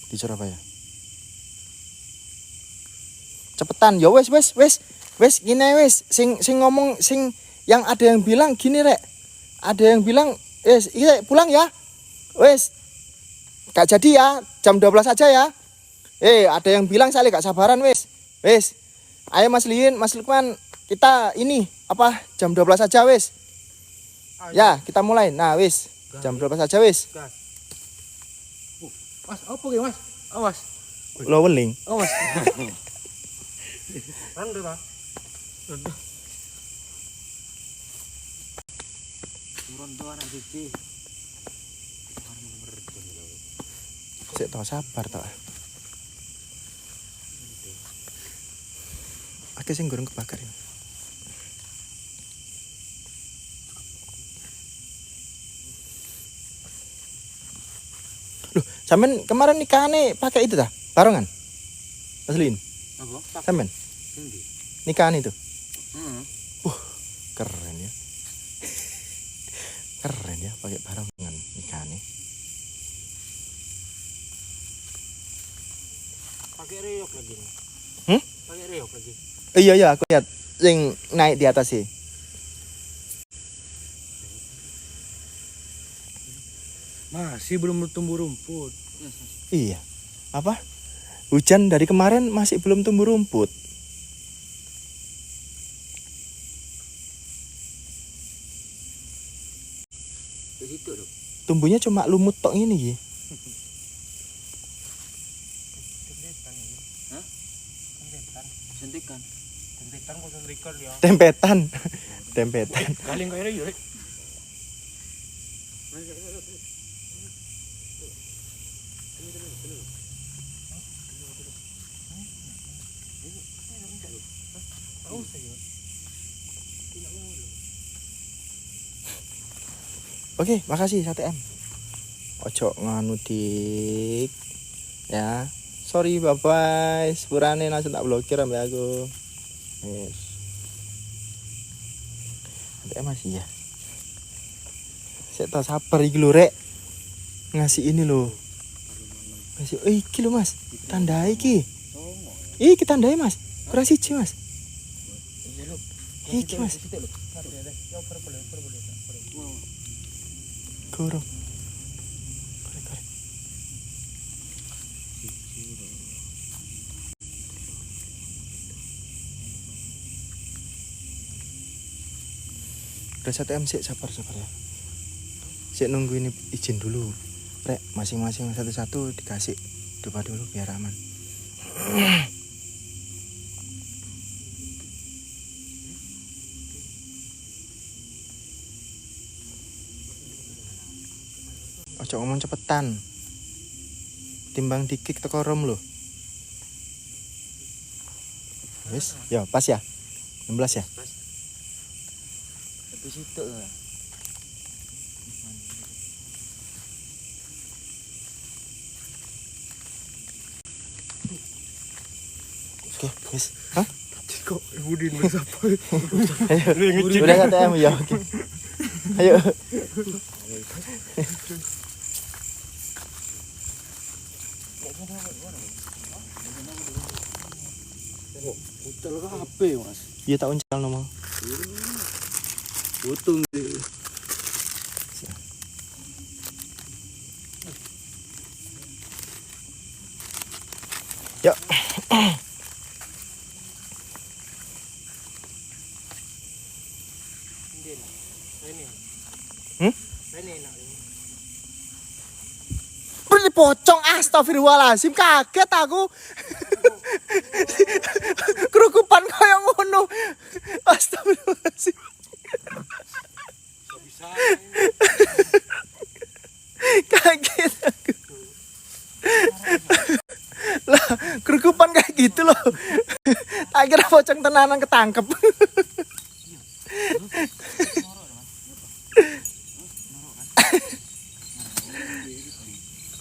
Di Surabaya. Cepetan, ya wes gini wes. Sing ngomong sing yang ada yang bilang gini rek. Ada yang bilang iya pulang ya. Wes. Gak jadi ya, jam 12 aja ya. Ada yang bilang saya gak sabaran wes. Wes. Ayo Mas Liin, Mas Lukman, kita ini apa jam 12 aja wes. Ya, kita mulai. Nah, wes. Jam 12 aja wes. Mas, apa ge Mas? Awas. Lo weling. Awas. Rondo ta? Rondo anak cici. Sik to sabar to. Akeh sing goreng kebakar ya. Loh, sampean kemarin nikahane pakai itu dah, barongan? Mas Lin. Apa? Sampean Endi? nikahan itu. Heeh. Keren ya. Keren ya pakai barongan nikahane. Pakai reok lagi nih. Pakai reok lagi. Iya aku lihat sing naik di atas sih. Masih belum tumbuh rumput. Iya. Apa? Hujan dari kemarin masih belum tumbuh rumput. Di situ loh. Tumbuhnya cuma lumut tok ini ki. Suntikan. Tempetan kok suntikan ya. Tempetan. Tempetan. Galing kayak yuk. Oke, makasih 1M. Ojo nganu dik. Ya. Sorry bapak, sepurane langsung tak blokir sampai aku. Yes. 1M masih ya. Saya tak sabar iki lho rek. Ngasih ini loh. Ngasih iki lho Mas. Tandai iki. Iki tandai Mas. Kurang siji Mas. Iki Mas. Kurang. Korek. Udah 1M sih, sabar ya. Sik nunggu ini izin dulu. Rek, masing-masing satu-satu dikasih coba dulu biar aman. Ojo ngomong cepetan. Timbang dikik teko rom lho. Wis, ya pas ya. 16 ya. Habis itu lah. Oke, wis. Hah? Kok Budin bersapa? Ayo. Udah 1M ya, oke. Ayo. Hotel HP Mas. Iya tak uncal nomor. Untung Yuk. Ini enak. Beri pocong, astagfirullahaladzim, kaget aku. Kerukupan kayak ngono. Astagfirullahaladzim. Bisa. Kaget aku. Lah, kerukupan kayak gitu loh. Tak kira pocong tenanan ketangkep.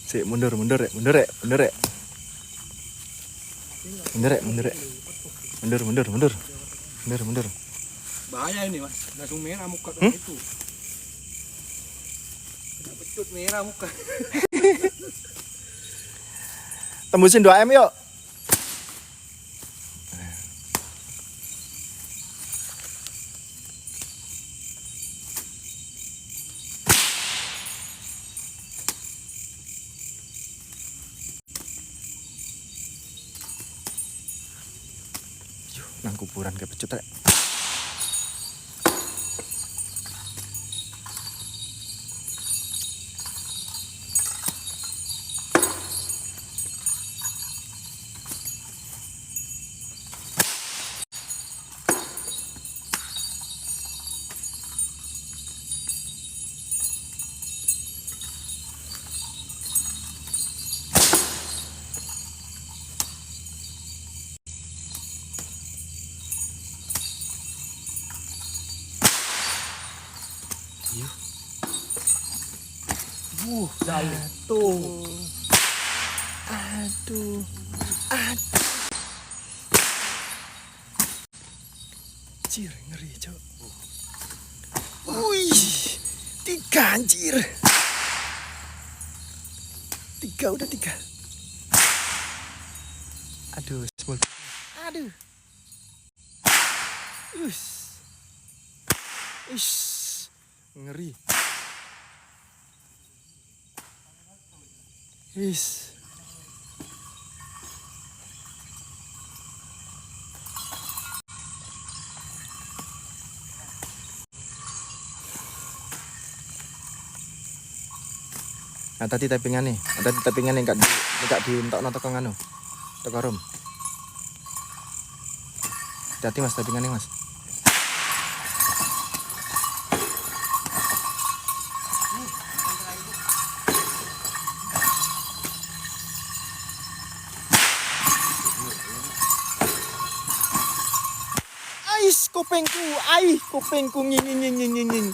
Sik mundur rek. Mundur. Bahaya ini Mas. Langsung merah muka itu. Kena pecut merah muka. Tembusin 2M yuk. Nang kuburan kepecut rek. Jatuh. Aduh. Anjir, ngeri, Cok. Wih, 3 anjir. 3 udah 3. Aduh, small. Aduh. Ish. Ngeri. Ish. Nah tadi tappingan nih, enggak di entok teko nganu. Teko rum. Hati-hati mas, tapingannya mas. Ais kupingku, kupingku nying.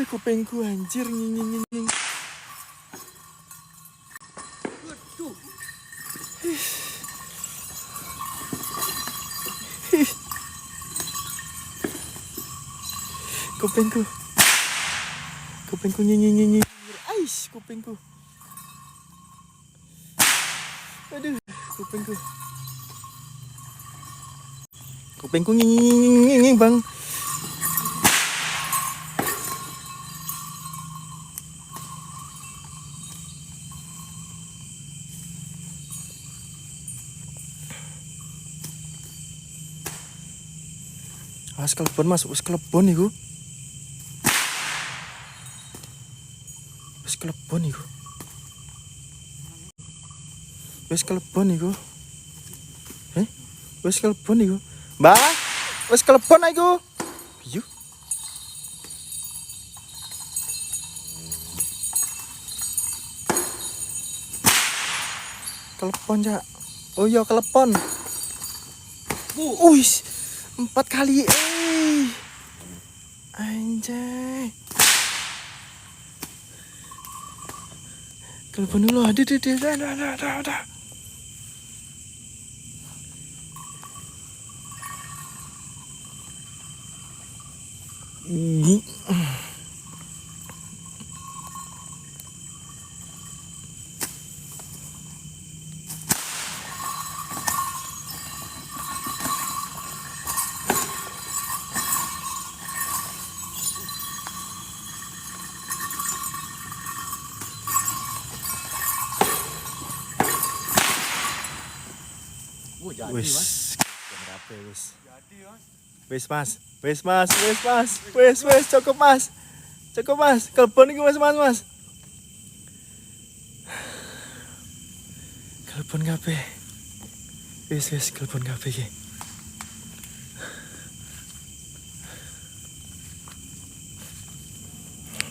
Kupingku anjir nying. Kupingku nying. Ais kupingku. Aduh, kupingku nying bang. Wes kelebon mas, wes kelebon iku. Wes kelebon iku. Wes kelebon iku. Mbak, wes kelebon iku. Piye? Kelepon, Cak. Oh iya, kelepon. Wis, 4 kali. Anjay. Kelepon dulu. Ada. Ini. Wis. Wis mas. Cukup mas. Kelepon iki mas. Kelepon kabeh. Wis kelepon kabeh iki.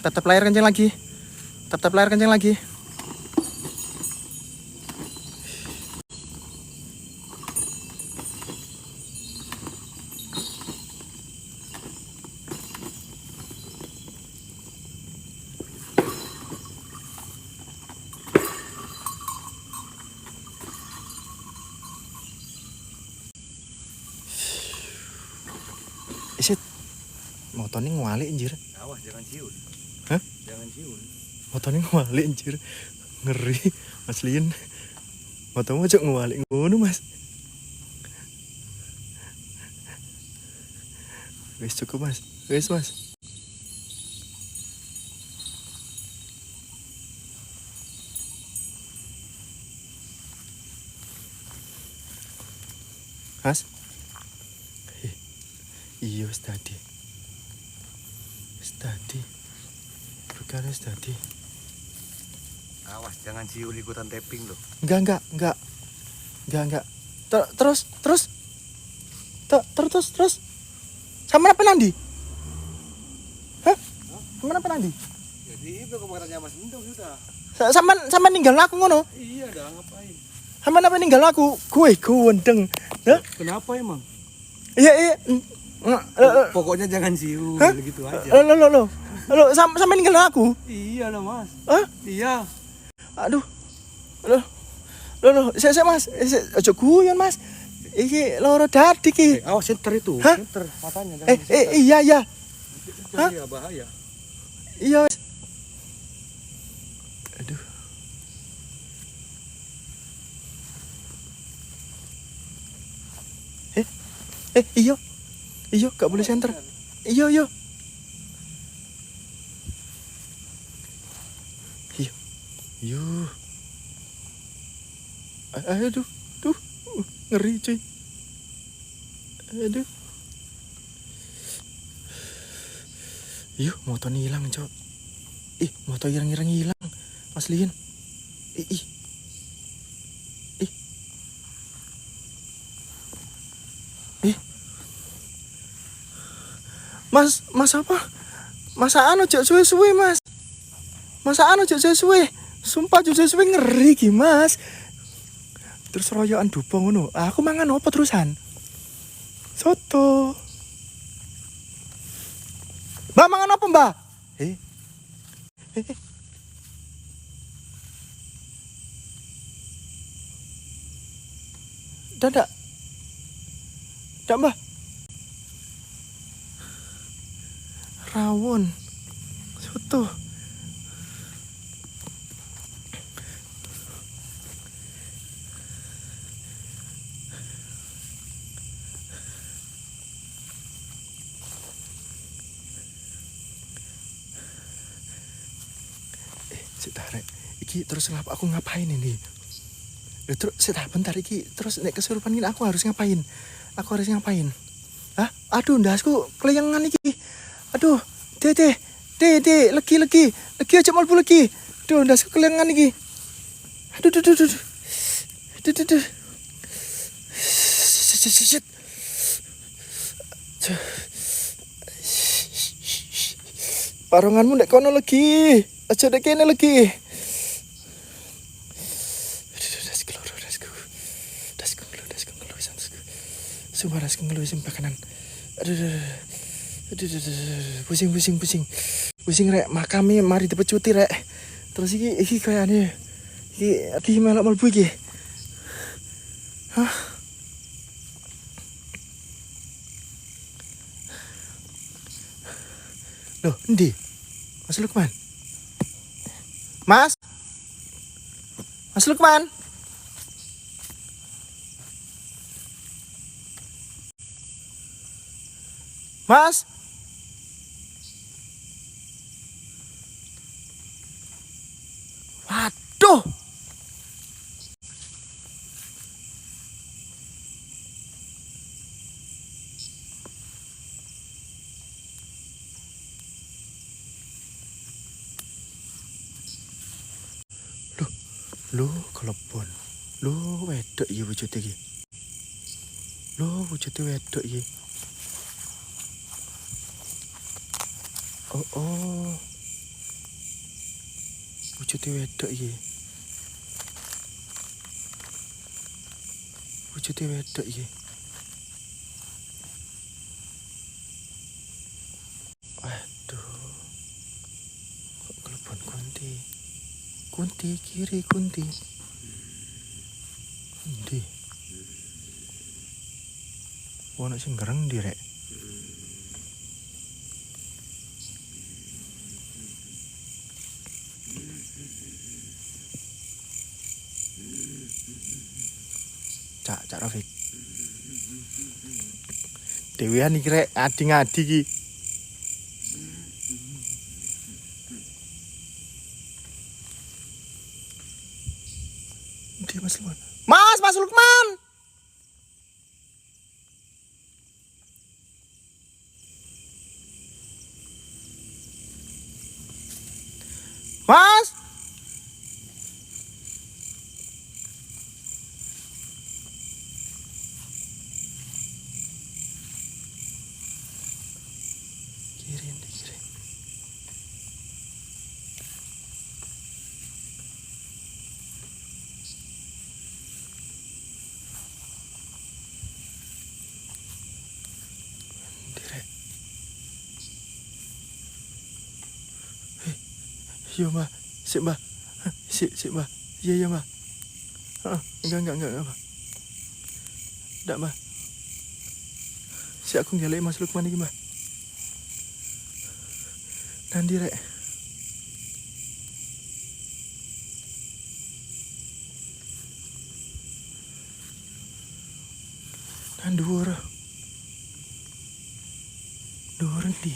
Tetap layar kenceng lagi. Isit. Motone ngwalik anjir. Awas jangan ciun. Hah? Jangan ciun. Motone ngwalik anjir. Ngeri asliin. Motomu cok ngwalik ngono mas. Wis cukup mas. Wis mas. Mas. Iya wis tadi. Perkara wis tadi. Awas jangan ciun ikutan tapping loh. Enggak. Terus. Sama apa nanti? Hah? Sama apa nanti? Jadi itu kemarinnya Mas Endong sudah. Sama ninggal aku ngono. Iya dah ngapain? Sama apa ninggal aku? Gue wendeng. Hah? Kenapa emang? Iya. Pokoknya jangan cium gitu aja. Lo sama ninggal aku? Iya lah mas. Hah? Iya. Aduh. Saya mas. Ojo guyon mas. Iki loro dadi ki. Awas senter itu. Hah? Senter matanya. Iya. Hah? Bahaya. Iya. Aduh. Iya, gak boleh senter. Iya. Aduh, ngeri cuy. Aduh. Motor hilang, Cok. Motor ireng-ireng hilang. Mas Liin. Mas apa? Masaan ojo suwe-suwe, Mas. Masaan ojo suwe-suwe. Sumpah ojo suwe ngeri iki, Mas. Terus royokan dupa ngono. Aku mangan apa terusan? Soto. Mbak mangan apa, Mbak? Dadak. Dak, Mbak. Rawon. Soto. Sebentar, iki terus aku ngapain ini? Terus sebentar, bentar iki terus nek kesurupan ini aku harus ngapain? Aku harus ngapain? Hah? Aduh, ndasku kelayangan iki. Aduh, de, legi aja mlebu legi. Aduh, ndasku kelayangan iki. Aduh. Shit. Paronganmu nek kono legi. Aja dek kene lagi. Dasku sumpah dasku ngeluh sumpah kanan. Aduh. Pusing rek, makame mari dapat cuti rek. Terus iki kayane iki melok mlebu iki. Hah? Loh, endi? Mas Lukman. Mas Lukman. Mas. Waduh. Lu kelepon. Lu wedok iki wujude iki. Lu wujude wedok iki. Oh. Wujude wedok iki. Waduh. Kok kelepon Kunti kiri Kunti. Endi? Ono sing gereng ndi rek? Cak Rafiq. Dewean iki rek adi-ngadi iki. Ndi Mas Lukman? Mas Lukman. Mas. Kirim. Direk. Iya Mbak, sik Mbak. Sik Mbak. Iya Mbak. Enggak Mbak. Ndak Mbak. Si aku ngelek Mas Lukman iki Mbak. Nanti rek. Nang dhuwur ndi?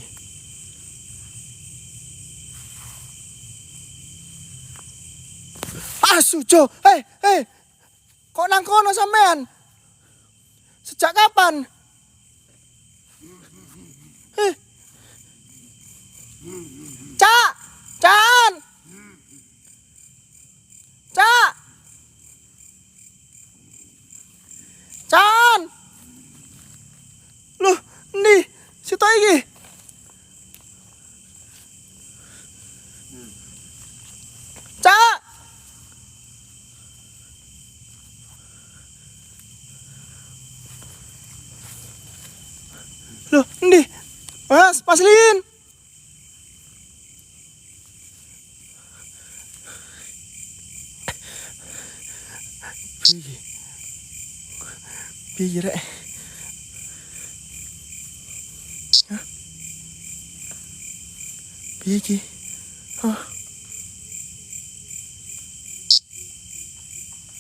Sujo, kok nang kono sampean? Sejak kapan? Can. Loh, ndi? Situ iki. Mas Lin. Piye rek? Hah? Piye iki? Hah?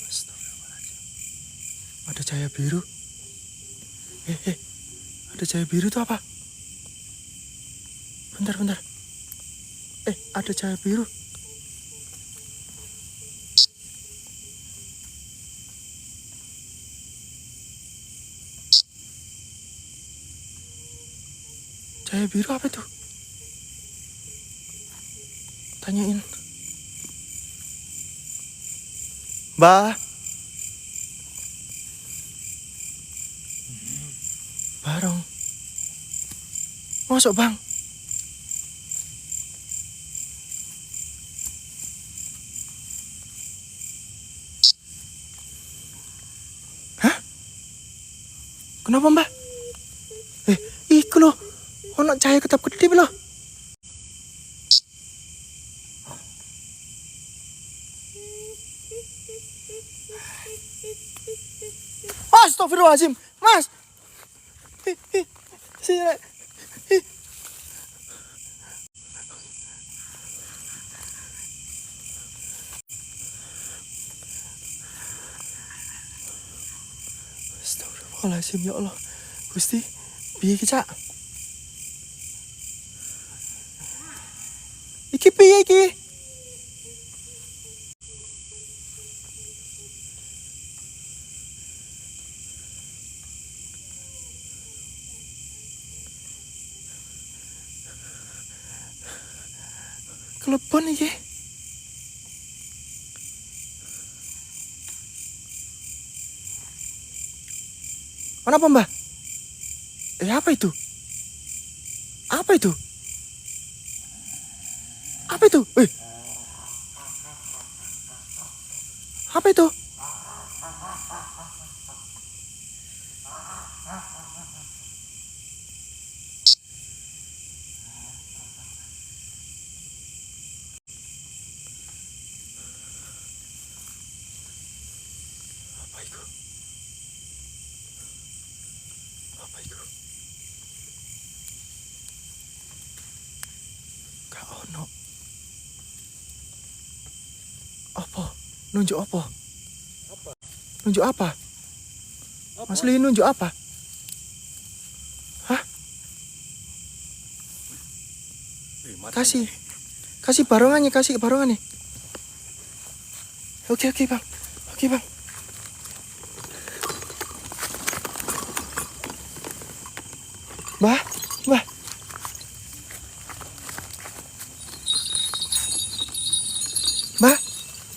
Astagfirullahaladzim. Ada cahaya biru. Ada cahaya biru itu apa? Bentar. Ada cahaya biru. Cahaya biru apa itu? Tanyain. Mbah. Barong. Masuk bang. Hah? Kenapa mbak? Iku loh. Ono cahaya kedap-kedip loh. Astagfirullahaladzim, Mas. Astagfirullahaladzim, ya Allah. Gusti, piye iki, Cak? Iki piye iki? Kelebon iki. Kenapa, Mbah? Apa itu? Apa itu? Apa itu? Apa itu? Apa itu? Gak ono. Apa? Nunjuk apa? Nunjuk apa? Mas Li nunjuk apa? Hah? Kasih barongannya, Oke bang. Mbah. Mbah,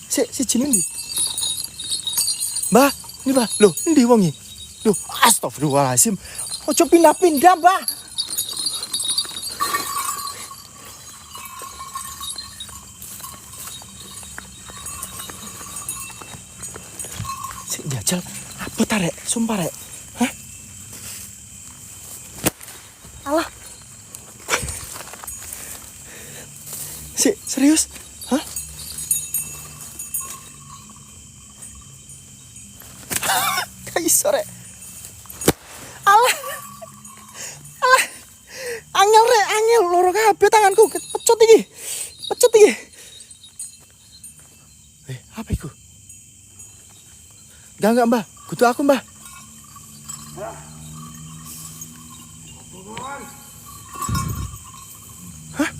si jinin di. Mbah, ini Mbah. Loh, endi wongi? Loh, astagfirullahaladzim. Ojo pindah-pindah, Mbah. Si jajal, apa tarek? Sumpah rek. Hah? Alah. Si, serius? Hah? Kaiso rek. Alah. Angel loro kabeh tanganku pecut iki. Apa iku? Enggak Mbah, kudu aku Mbah. Hah?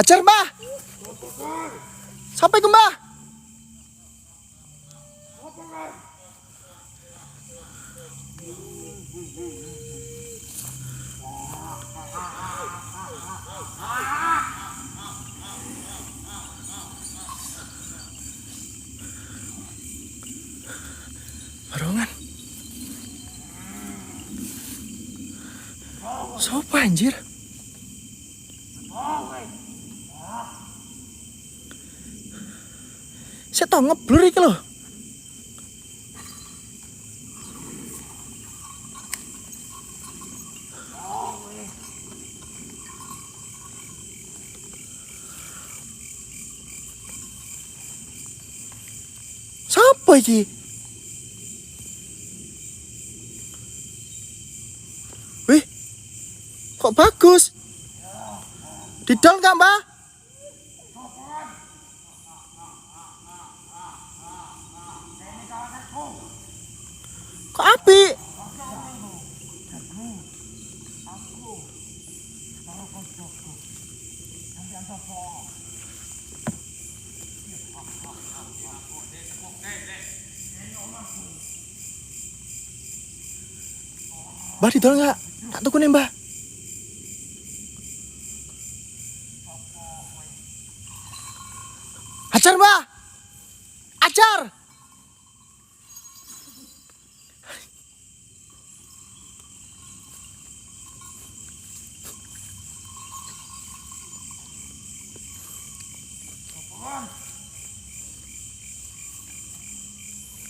Ajar Mbah. Sampai ke Mbah. Barongan. Sopo anjir? Saya tau ngeblur iki lho. Apa iki? Wih, kok bagus? Didol nggak, Mbak? Kok api? Mbak didol nggak? Tak tuku nih, Mbak. Ajar, Mbak. Ajar.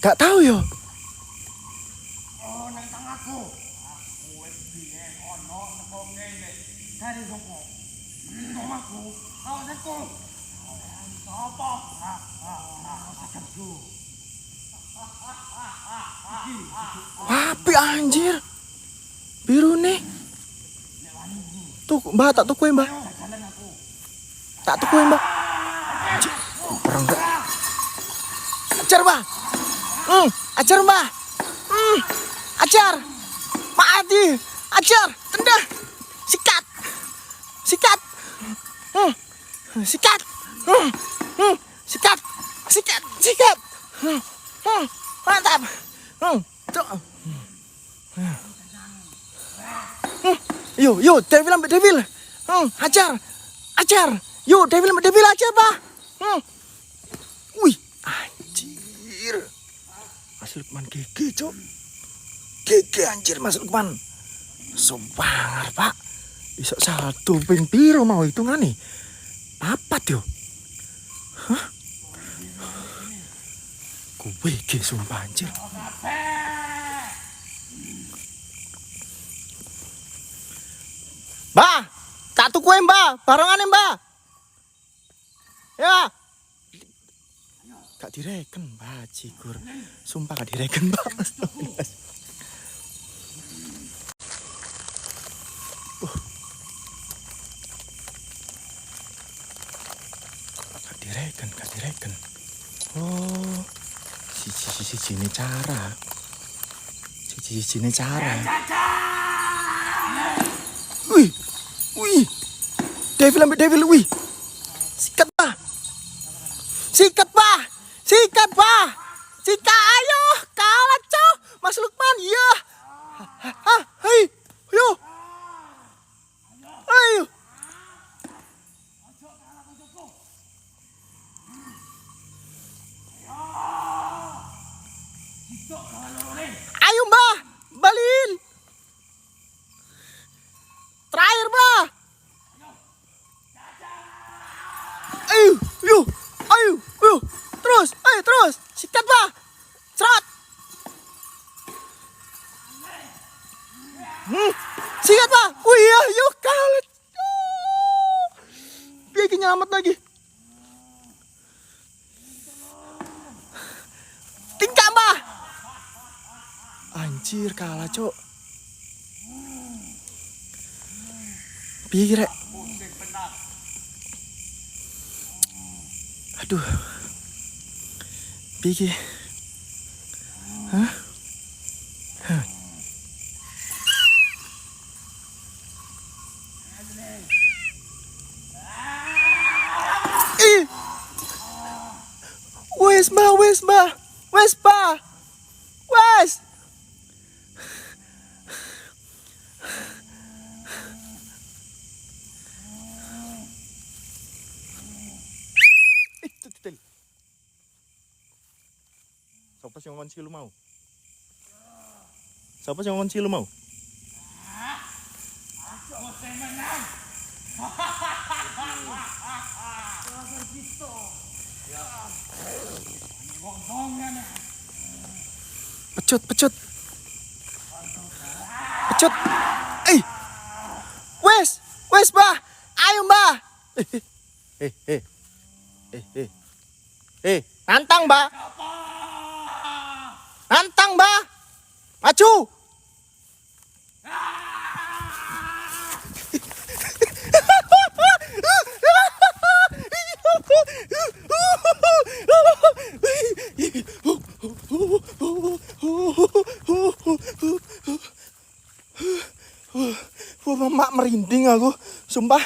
Gak tahu yo. Api anjir. Biru nih. Tuh, Mbak, tak tukuin, Mbak. Tak tukuin, Mbak. Anjir, perang gak? Ajar, Mbak. Ajar, Mbak. Ajar. Pak Adi. Ajar. Tendang. Sikat. Sikat. Sikat. Sikat. Sikat. Sikat. Mantap. Yo, devil ambil devil. Ajar. Ajar. Yo, devil ambil devil aja, Pak. Wih, anjir. Mas Lukman gege, Cok. Gege anjir Mas Lukman. Sobangar, Pak. Isok satu ping piro mau hitungane? Papat yo. Hah? Gue ge sumpah anjir. Mbak, tak tukuin, Mbak. Barangane, Mbak. Ya. Gak direken, Mbak, cikur. Sumpah gak direken, Mbak. Gak direken. Oh, sini cara. Sini cara. Wih. Devil ambil devil, wih. Sikat, Pak. Sikat, ayo. Kalah, Cok. Mas Lukman, iya. Hei. Yo. Ayo. Ayo, Mbak. Balin. Terakhir, Mbak. Ayo. Terus. Sikat, Mbak. Serot. Sikat, Mbak. Wih, ayo kalah. Biar nyelamat lagi. Tingkah, Mbak. Anjir, kalah, Cok. Piye rek? Aduh. Piye? Hah? Wes, Mbak. Siapa sih yang ngonci lu mau? Pecut. Wes, Mbak. Ayo, Mbak. Nantang, Mbak. Antang, Mbah. Maju. Mak merinding aku, sumpah.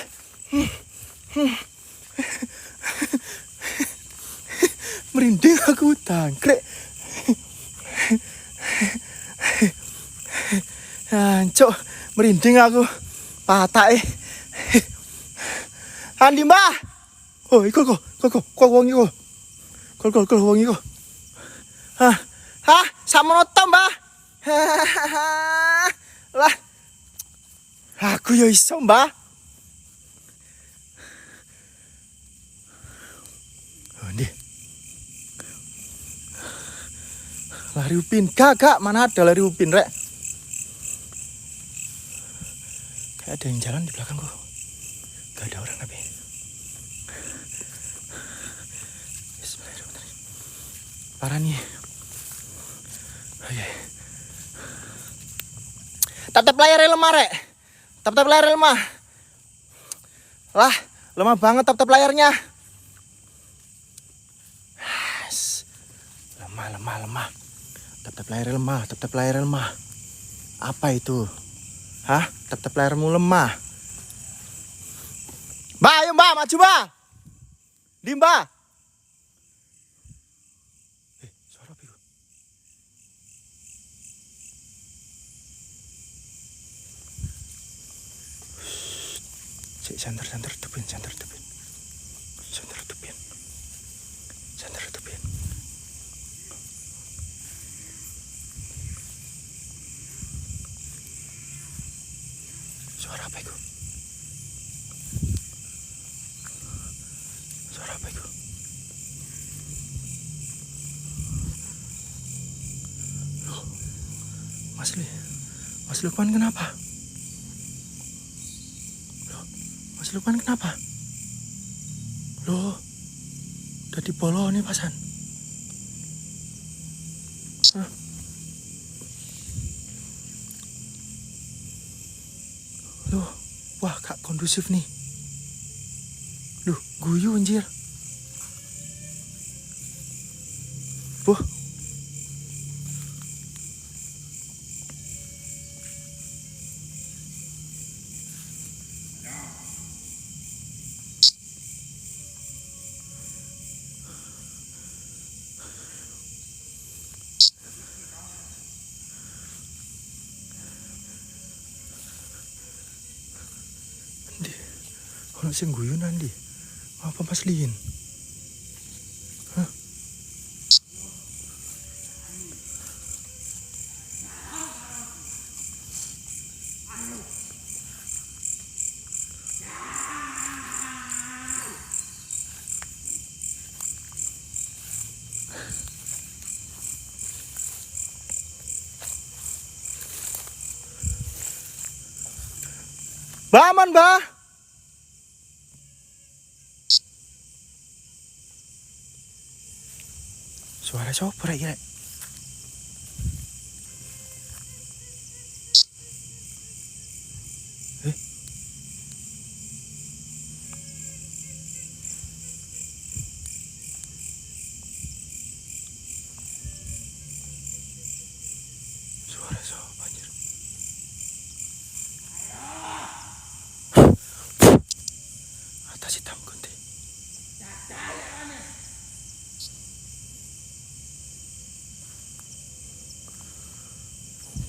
Merinding aku, tangkrek. Hancuk, merinding aku. Patake. Andi, Mbah. Oh, iku wong iku. Kol wong iku. Hah, samono to, Mbah. Lah. Aku ya iso, Mbah. Oh, ndi. Lari Upin, gak, mana ada lari Upin, rek. Kayak ada yang jalan di belakangku. Gak ada orang tapi. Bismillahirrahmanirrahim. Parah nih. Oke. Tap layarnya lemah, rek. Tap layarnya lemah. Lah, lemah banget tap layarnya. Lemah. Tap layarnya lemah. Apa itu? Hah? Tap layarmu lemah. Mbak, ayo Mbak, maju Mbak. Di Mbak. Suara apa itu? Cek santer tupin. Suara apa itu? Loh, Mas Lukman kenapa? Loh, udah dibolong nih pasan. Hah? Loh, wah gak kondusif nih. Loh, guyu anjir. Wah. Ono sing guyu nanti. Apa Mas Lin? Hah? Baman, Bah. Suara siapa ya? Suara siapa anjir? Atas hitam gunting.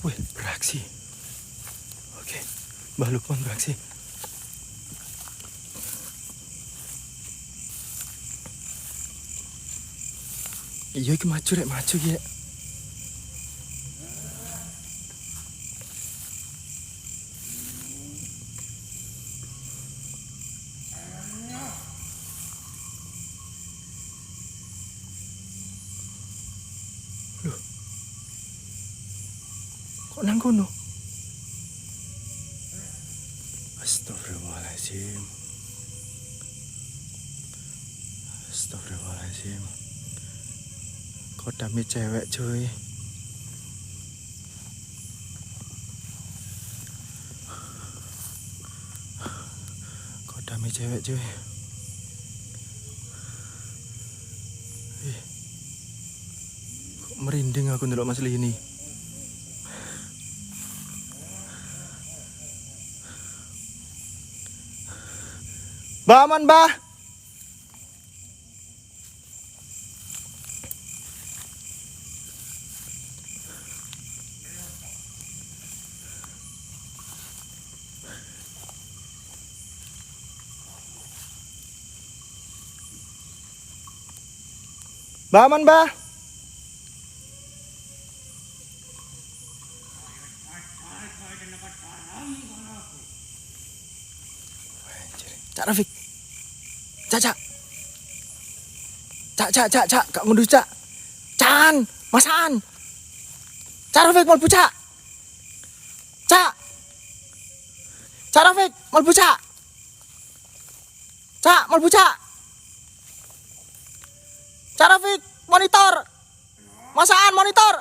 Wih, beraksi. Oke, Mbah Lukman beraksi. Iya, iki maju ya. Loh. Kok nang kono? Astagfirullahaladzim. Kok dami cewek cuy. cewek. Kok merinding aku ndelok Mas Li ini. Mbah, aman, Mbah. Mbah, aman, Mbah. Cak Rafiq. Cak. Gak ngunduh, Cak. Can, Masan. Cak Rafiq mau bucak. Cak Rafiq mau bucak. Cak mau bucak. Cak Rafiq monitor. Masan monitor.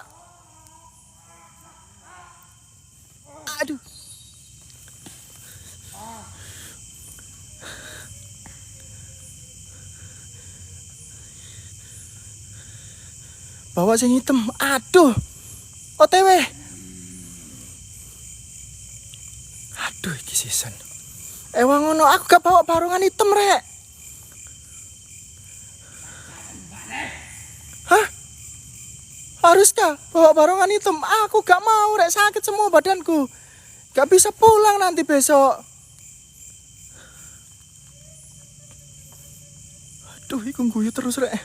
Aduh. Bawa sing hitam. Aduh. OTW. Aduh iki sisan. Ewang ngono aku gak bawa barongan hitam, Rek. Hah? Haruskah bawa barongan hitam? Aku gak mau, Rek, sakit semua badanku. Gak bisa pulang nanti besok. Aduh, iku guyu terus, Rek.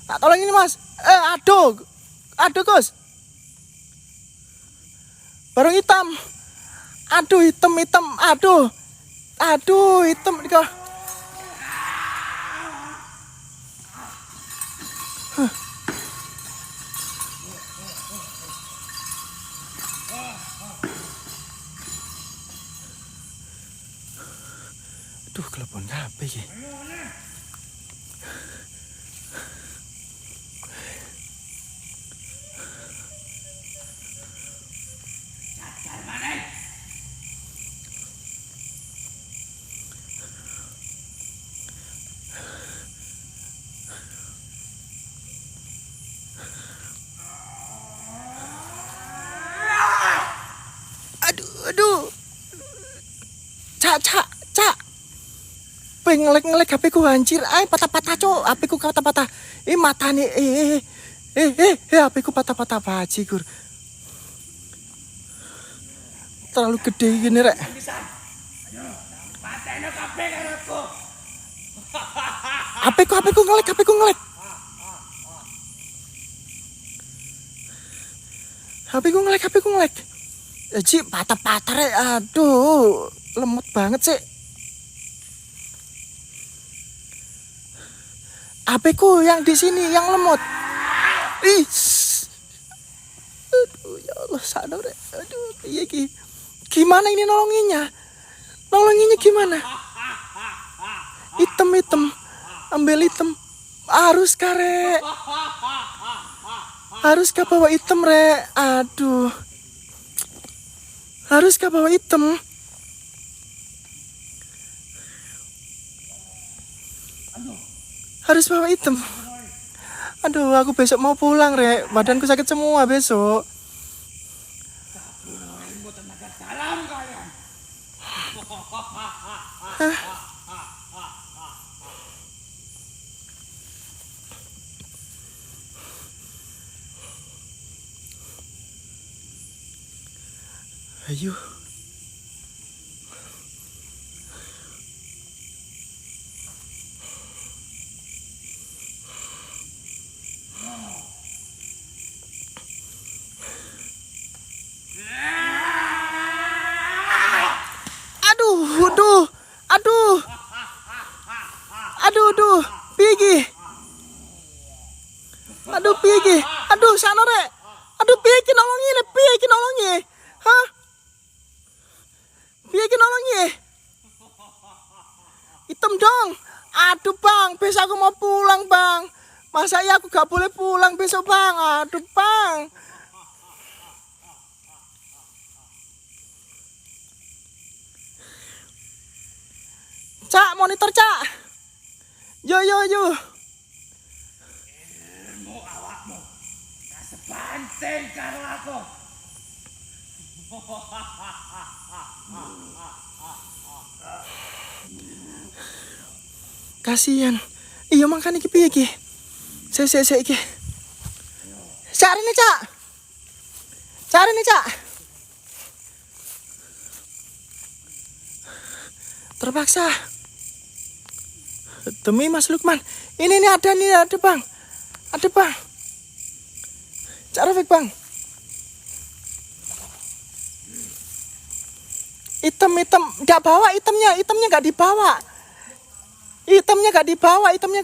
Nah, tolong ini, Mas. Aduh, Gus. Barang hitam. Aduh, hitam. Aduh, hitam. Aduh, kelepon kabeh iki. Aduh. Cak. Ngelek HP ku hancur. Patah-patah, Cok. HP ku patah-patah. Matane HP ku patah-patah bajigur. Terlalu gede gini, Rek. HP ku ngelek. HP ku ngelek. Ji, patah-patah, Rek. Aduh, lemot banget sih. HP ku yang di sini yang lemot. Ih. Aduh, ya Allah, sadar, Rek. Aduh, piye iki? Gimana ini nolonginnya? Nolonginnya gimana? Hitam. Ambil hitam. Haruskah, Rek? Haruskah bawa hitam, Rek? Aduh. Haruskah bawa hitam? Harus bawa hitam. Aduh, aku besok mau pulang, Rek. Badanku sakit semua besok. Ayo. Aduh, piye iki? Aduh, sana, Rek. Aduh, piye iki nolongi? Hah? Piye iki nolongi? Hitam dong. Aduh, Bang, besok aku mau pulang, Bang. Masa ya aku gak boleh pulang besok, Bang? Aduh, Bang. Cak, monitor Cak. Yo. Ilmu awakmu. Gak sepanten karo aku. Kasihan. Iya makan iki piye iki? Sik iki. Cari nih, Cak. Terpaksa. Demi Mas Lukman. Ini ada Bang. Ada Bang. Cak Rafiq Bang. Item nggak bawa itemnya nggak dibawa. Itemnya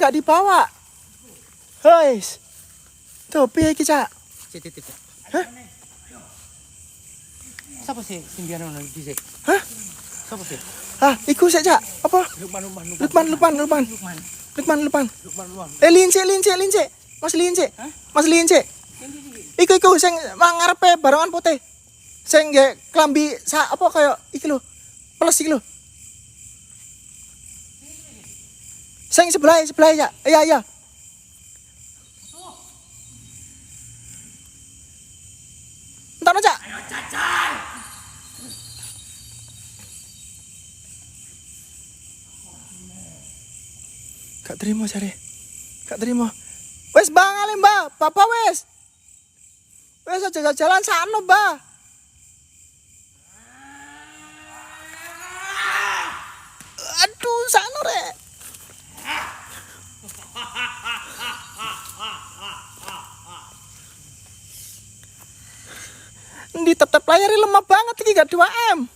nggak dibawa. Guys. Tuh piye iki, Cak? Titip. Hah? Siapa sih simbian ono dhisik? Hah? Siapa sih? Iku sik, Cak. Apa? Lukman. Lukman. Lince. Mas Lince. Iku sing ngarepe barongan putih. Sing nggih klambi apa kaya iki lho. Plus iki lho. Sing sebelah ya. Iya. Entar Cak. Ayo jajan. Gak terima. Wes Bang ale Mbak, Bapak wes. Wes aja jalan sano, Mbak. Aduh, sano rek. Di tap layarnya lemah banget iki gak 2M.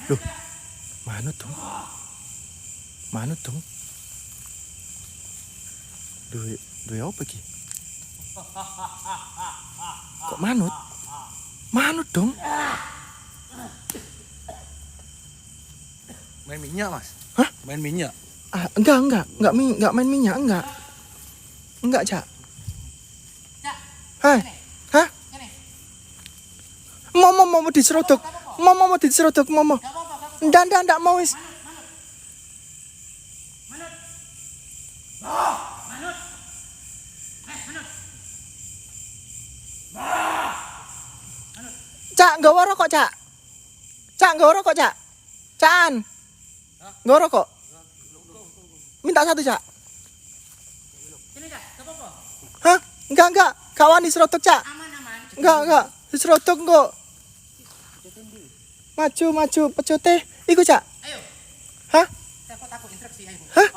Loh, manut dong. Duwe apa iki? Kok manut? Manut dong. Main minyak, Mas. Hah? Main minyak. Enggak main minyak, enggak. Enggak, Cak. Hah? Mau diserodok. Mau diserodok, mau. Ndak mau wis. Cak, nggawa rokok, Cak. Cakan. Nggawa rokok. Minta satu, Cak. Sini Cak, enggak apa-apa. Hah? Enggak. Kawan diserodok, Cak. Aman. Enggak. Diserodok kok. Maju, pecote. Iku, Cak. Ayo. Hah? Takut instruksi ayo. Hah?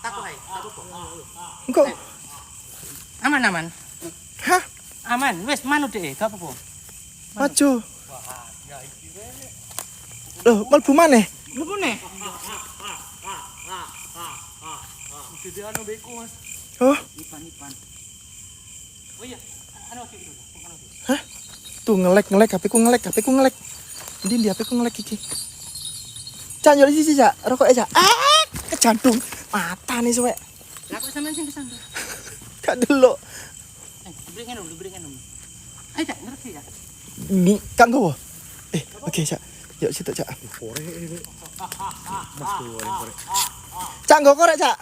Takut ayo. Engko. Aman. Hah? Aman, wes manut deh, gak apa-apa. Maju. Loh, mlebu maneh. Lupa nih. Jadi anu beku, Mas. Oh, Ipan. Oh iya, anu iki dulu. hah? Tuh ngelek, HP ku ngelek. Ndi HP ku ngelek iki. Cak yo siji, Cak. Rokoke, Cak. Kejantung. Mata nih suwek. Lah kok sampean sing kesana? Gak delok. Diberikan dulu. Ayo Cak, ngerti ya? Ini kan gowo. Oke, Cak. Yuk situ, Cak. Korek ini. Mas korek. Cak nggo korek, Cak.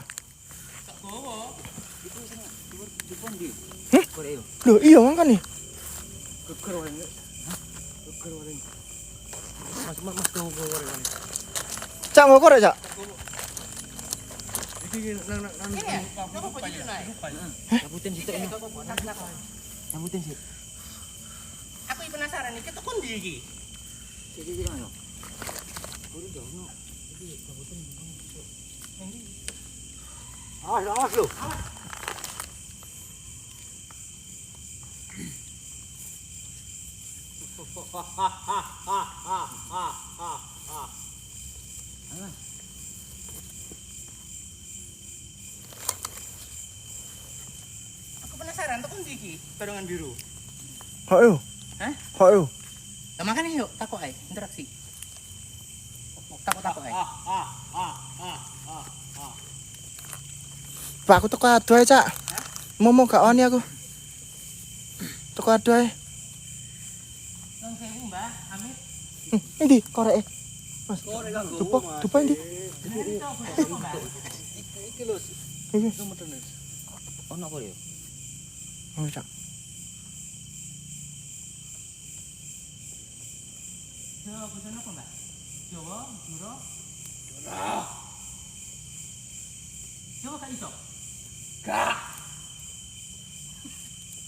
Korek. Loh, iya mangkane. Keker wae. Mas korek. Cak nggo korek, Cak. Iki nang Nyabutin situ ini. Nyabutin sih. Aku penasaran nih, kita kondi iki. Jadi ayo. Kudu jono. Iki nyabutin. Awas lu. Aku penasaran tuh kondi iki, barongan biru. Hayo. Hah? Hayo. Lah makane yuk takut ae, interaksi. Takut ae. Pak aku teko ado ae, Cak. Momo gak wani aku. Toko ada ae. Long sewu Mbah, amit. Endi koreke? Mas. Korek kanggo. Dupa endi? Bener itu apa Mbah? Iki lho. Iki. Itu meten. Ono apa ya? Oh, Cak. Jawa basa apa Mbah? Jawa, Jura. Jawa gak iso.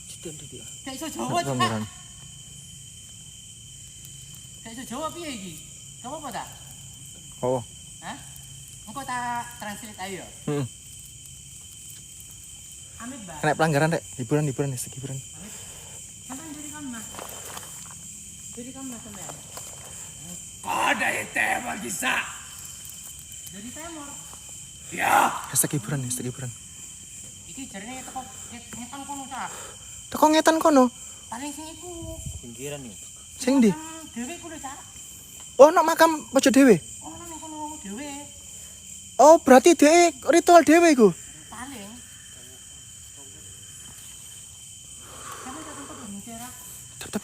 Citen dia. Gak iso Jawa, Cak. Gambaran. Gak iso Jawa piye iki? Gak apa-apa ta? Oh. Hah? Engko tak translate ayo. Heeh. Amit, Mbah. Kena pelanggaran rek. Hiburan hiburan. Sampeyan jadi kan Mas. Jadi kan Mas sampeyan. Ada tema bisa. Jadi temor. Ya. Hashtag hiburan. Iki jarine teko ngetan kono Cak. Teko ngetan kono. Paling sing iku. Pinggiran nih. Sing ndi? Dhewe ku lho Cak. Oh, nak makam pojok dhewe. Oh, nang kono dhewe. Oh, berarti dhek ritual dhewe iku. Paling. Sampe tak tempat ngecerah. Tap-tap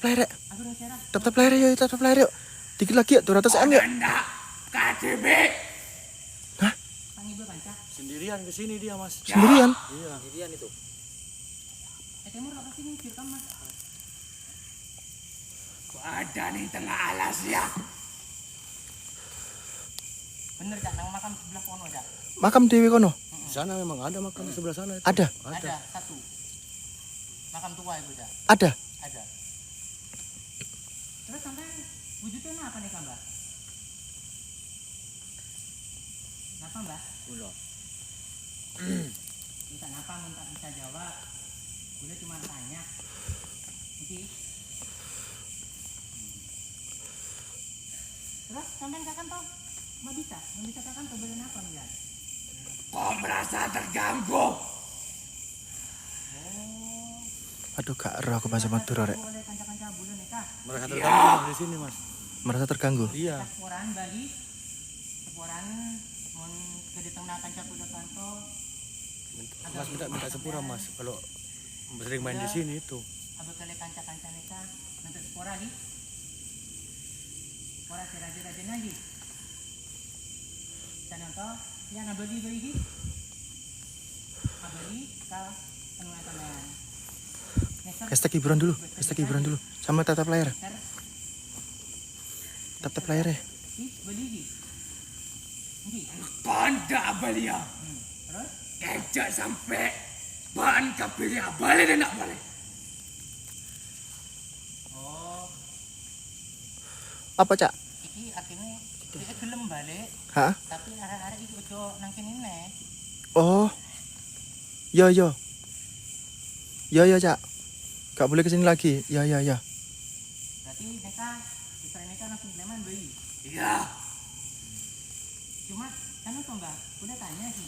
lerek. Aku ngecerah. Tap-tap lerek yuk. Dikit lagi ya 200 M yuk. KDB. Pangibu kanca. Sendirian ke sini dia, Mas. Sendirian. Iya. Sendirian itu. Temor apa sih mikir kan Mas? Ada nih tengah alas ya. Bener Cak, nang makam sebelah kono Cak. Makam dhewe kono. Di sana memang ada makam di sebelah sana itu. Ada. Ada satu. Makam tua itu Cak. Ada. Ada. Terus sampai wujudnya apa nih Mbak? Napa Mbak? Ulo. Minta napa, minta bisa jawab. Udah cuma tanya. Oke. Terus sampai kapan toh? Nggak bisa kapan toh beli apa Mbak? Kok merasa terganggu? Aduh, gak ero aku bahasa Madura rek. Boleh kanca-kanca bulan ya Kak? Mereka terganggu di sini, Mas. Merasa terganggu. Iya. Seporan Bali. Seporan mun ke tengah kanca kuda kanto. Mas minta sepura, Mas. Kalau sering main di sini itu. Abang kali kanca-kanca neka nanti sepora di. Sepora si raja-raja lagi. Kita nonton yang abadi bagi. Abadi ka penuh tangan. Hashtag hiburan dulu. Sama tatap layar. Tatap layar ya. Beli di. Ini. Panda Abalia. Terus? Ejak sampai bahan kapilih balik dan nak balik. Oh, Apa, Cak? iki artinya dia gelem balik, Hah? tapi arek-arek iki ojo nang kene neh. Oh. Yo, Cak. Gak boleh kesini lagi. Ya. Berarti mereka Israel mereka langsung Sleman bayi. Iya. Cuma kan tuh Mbak, udah tanya sih.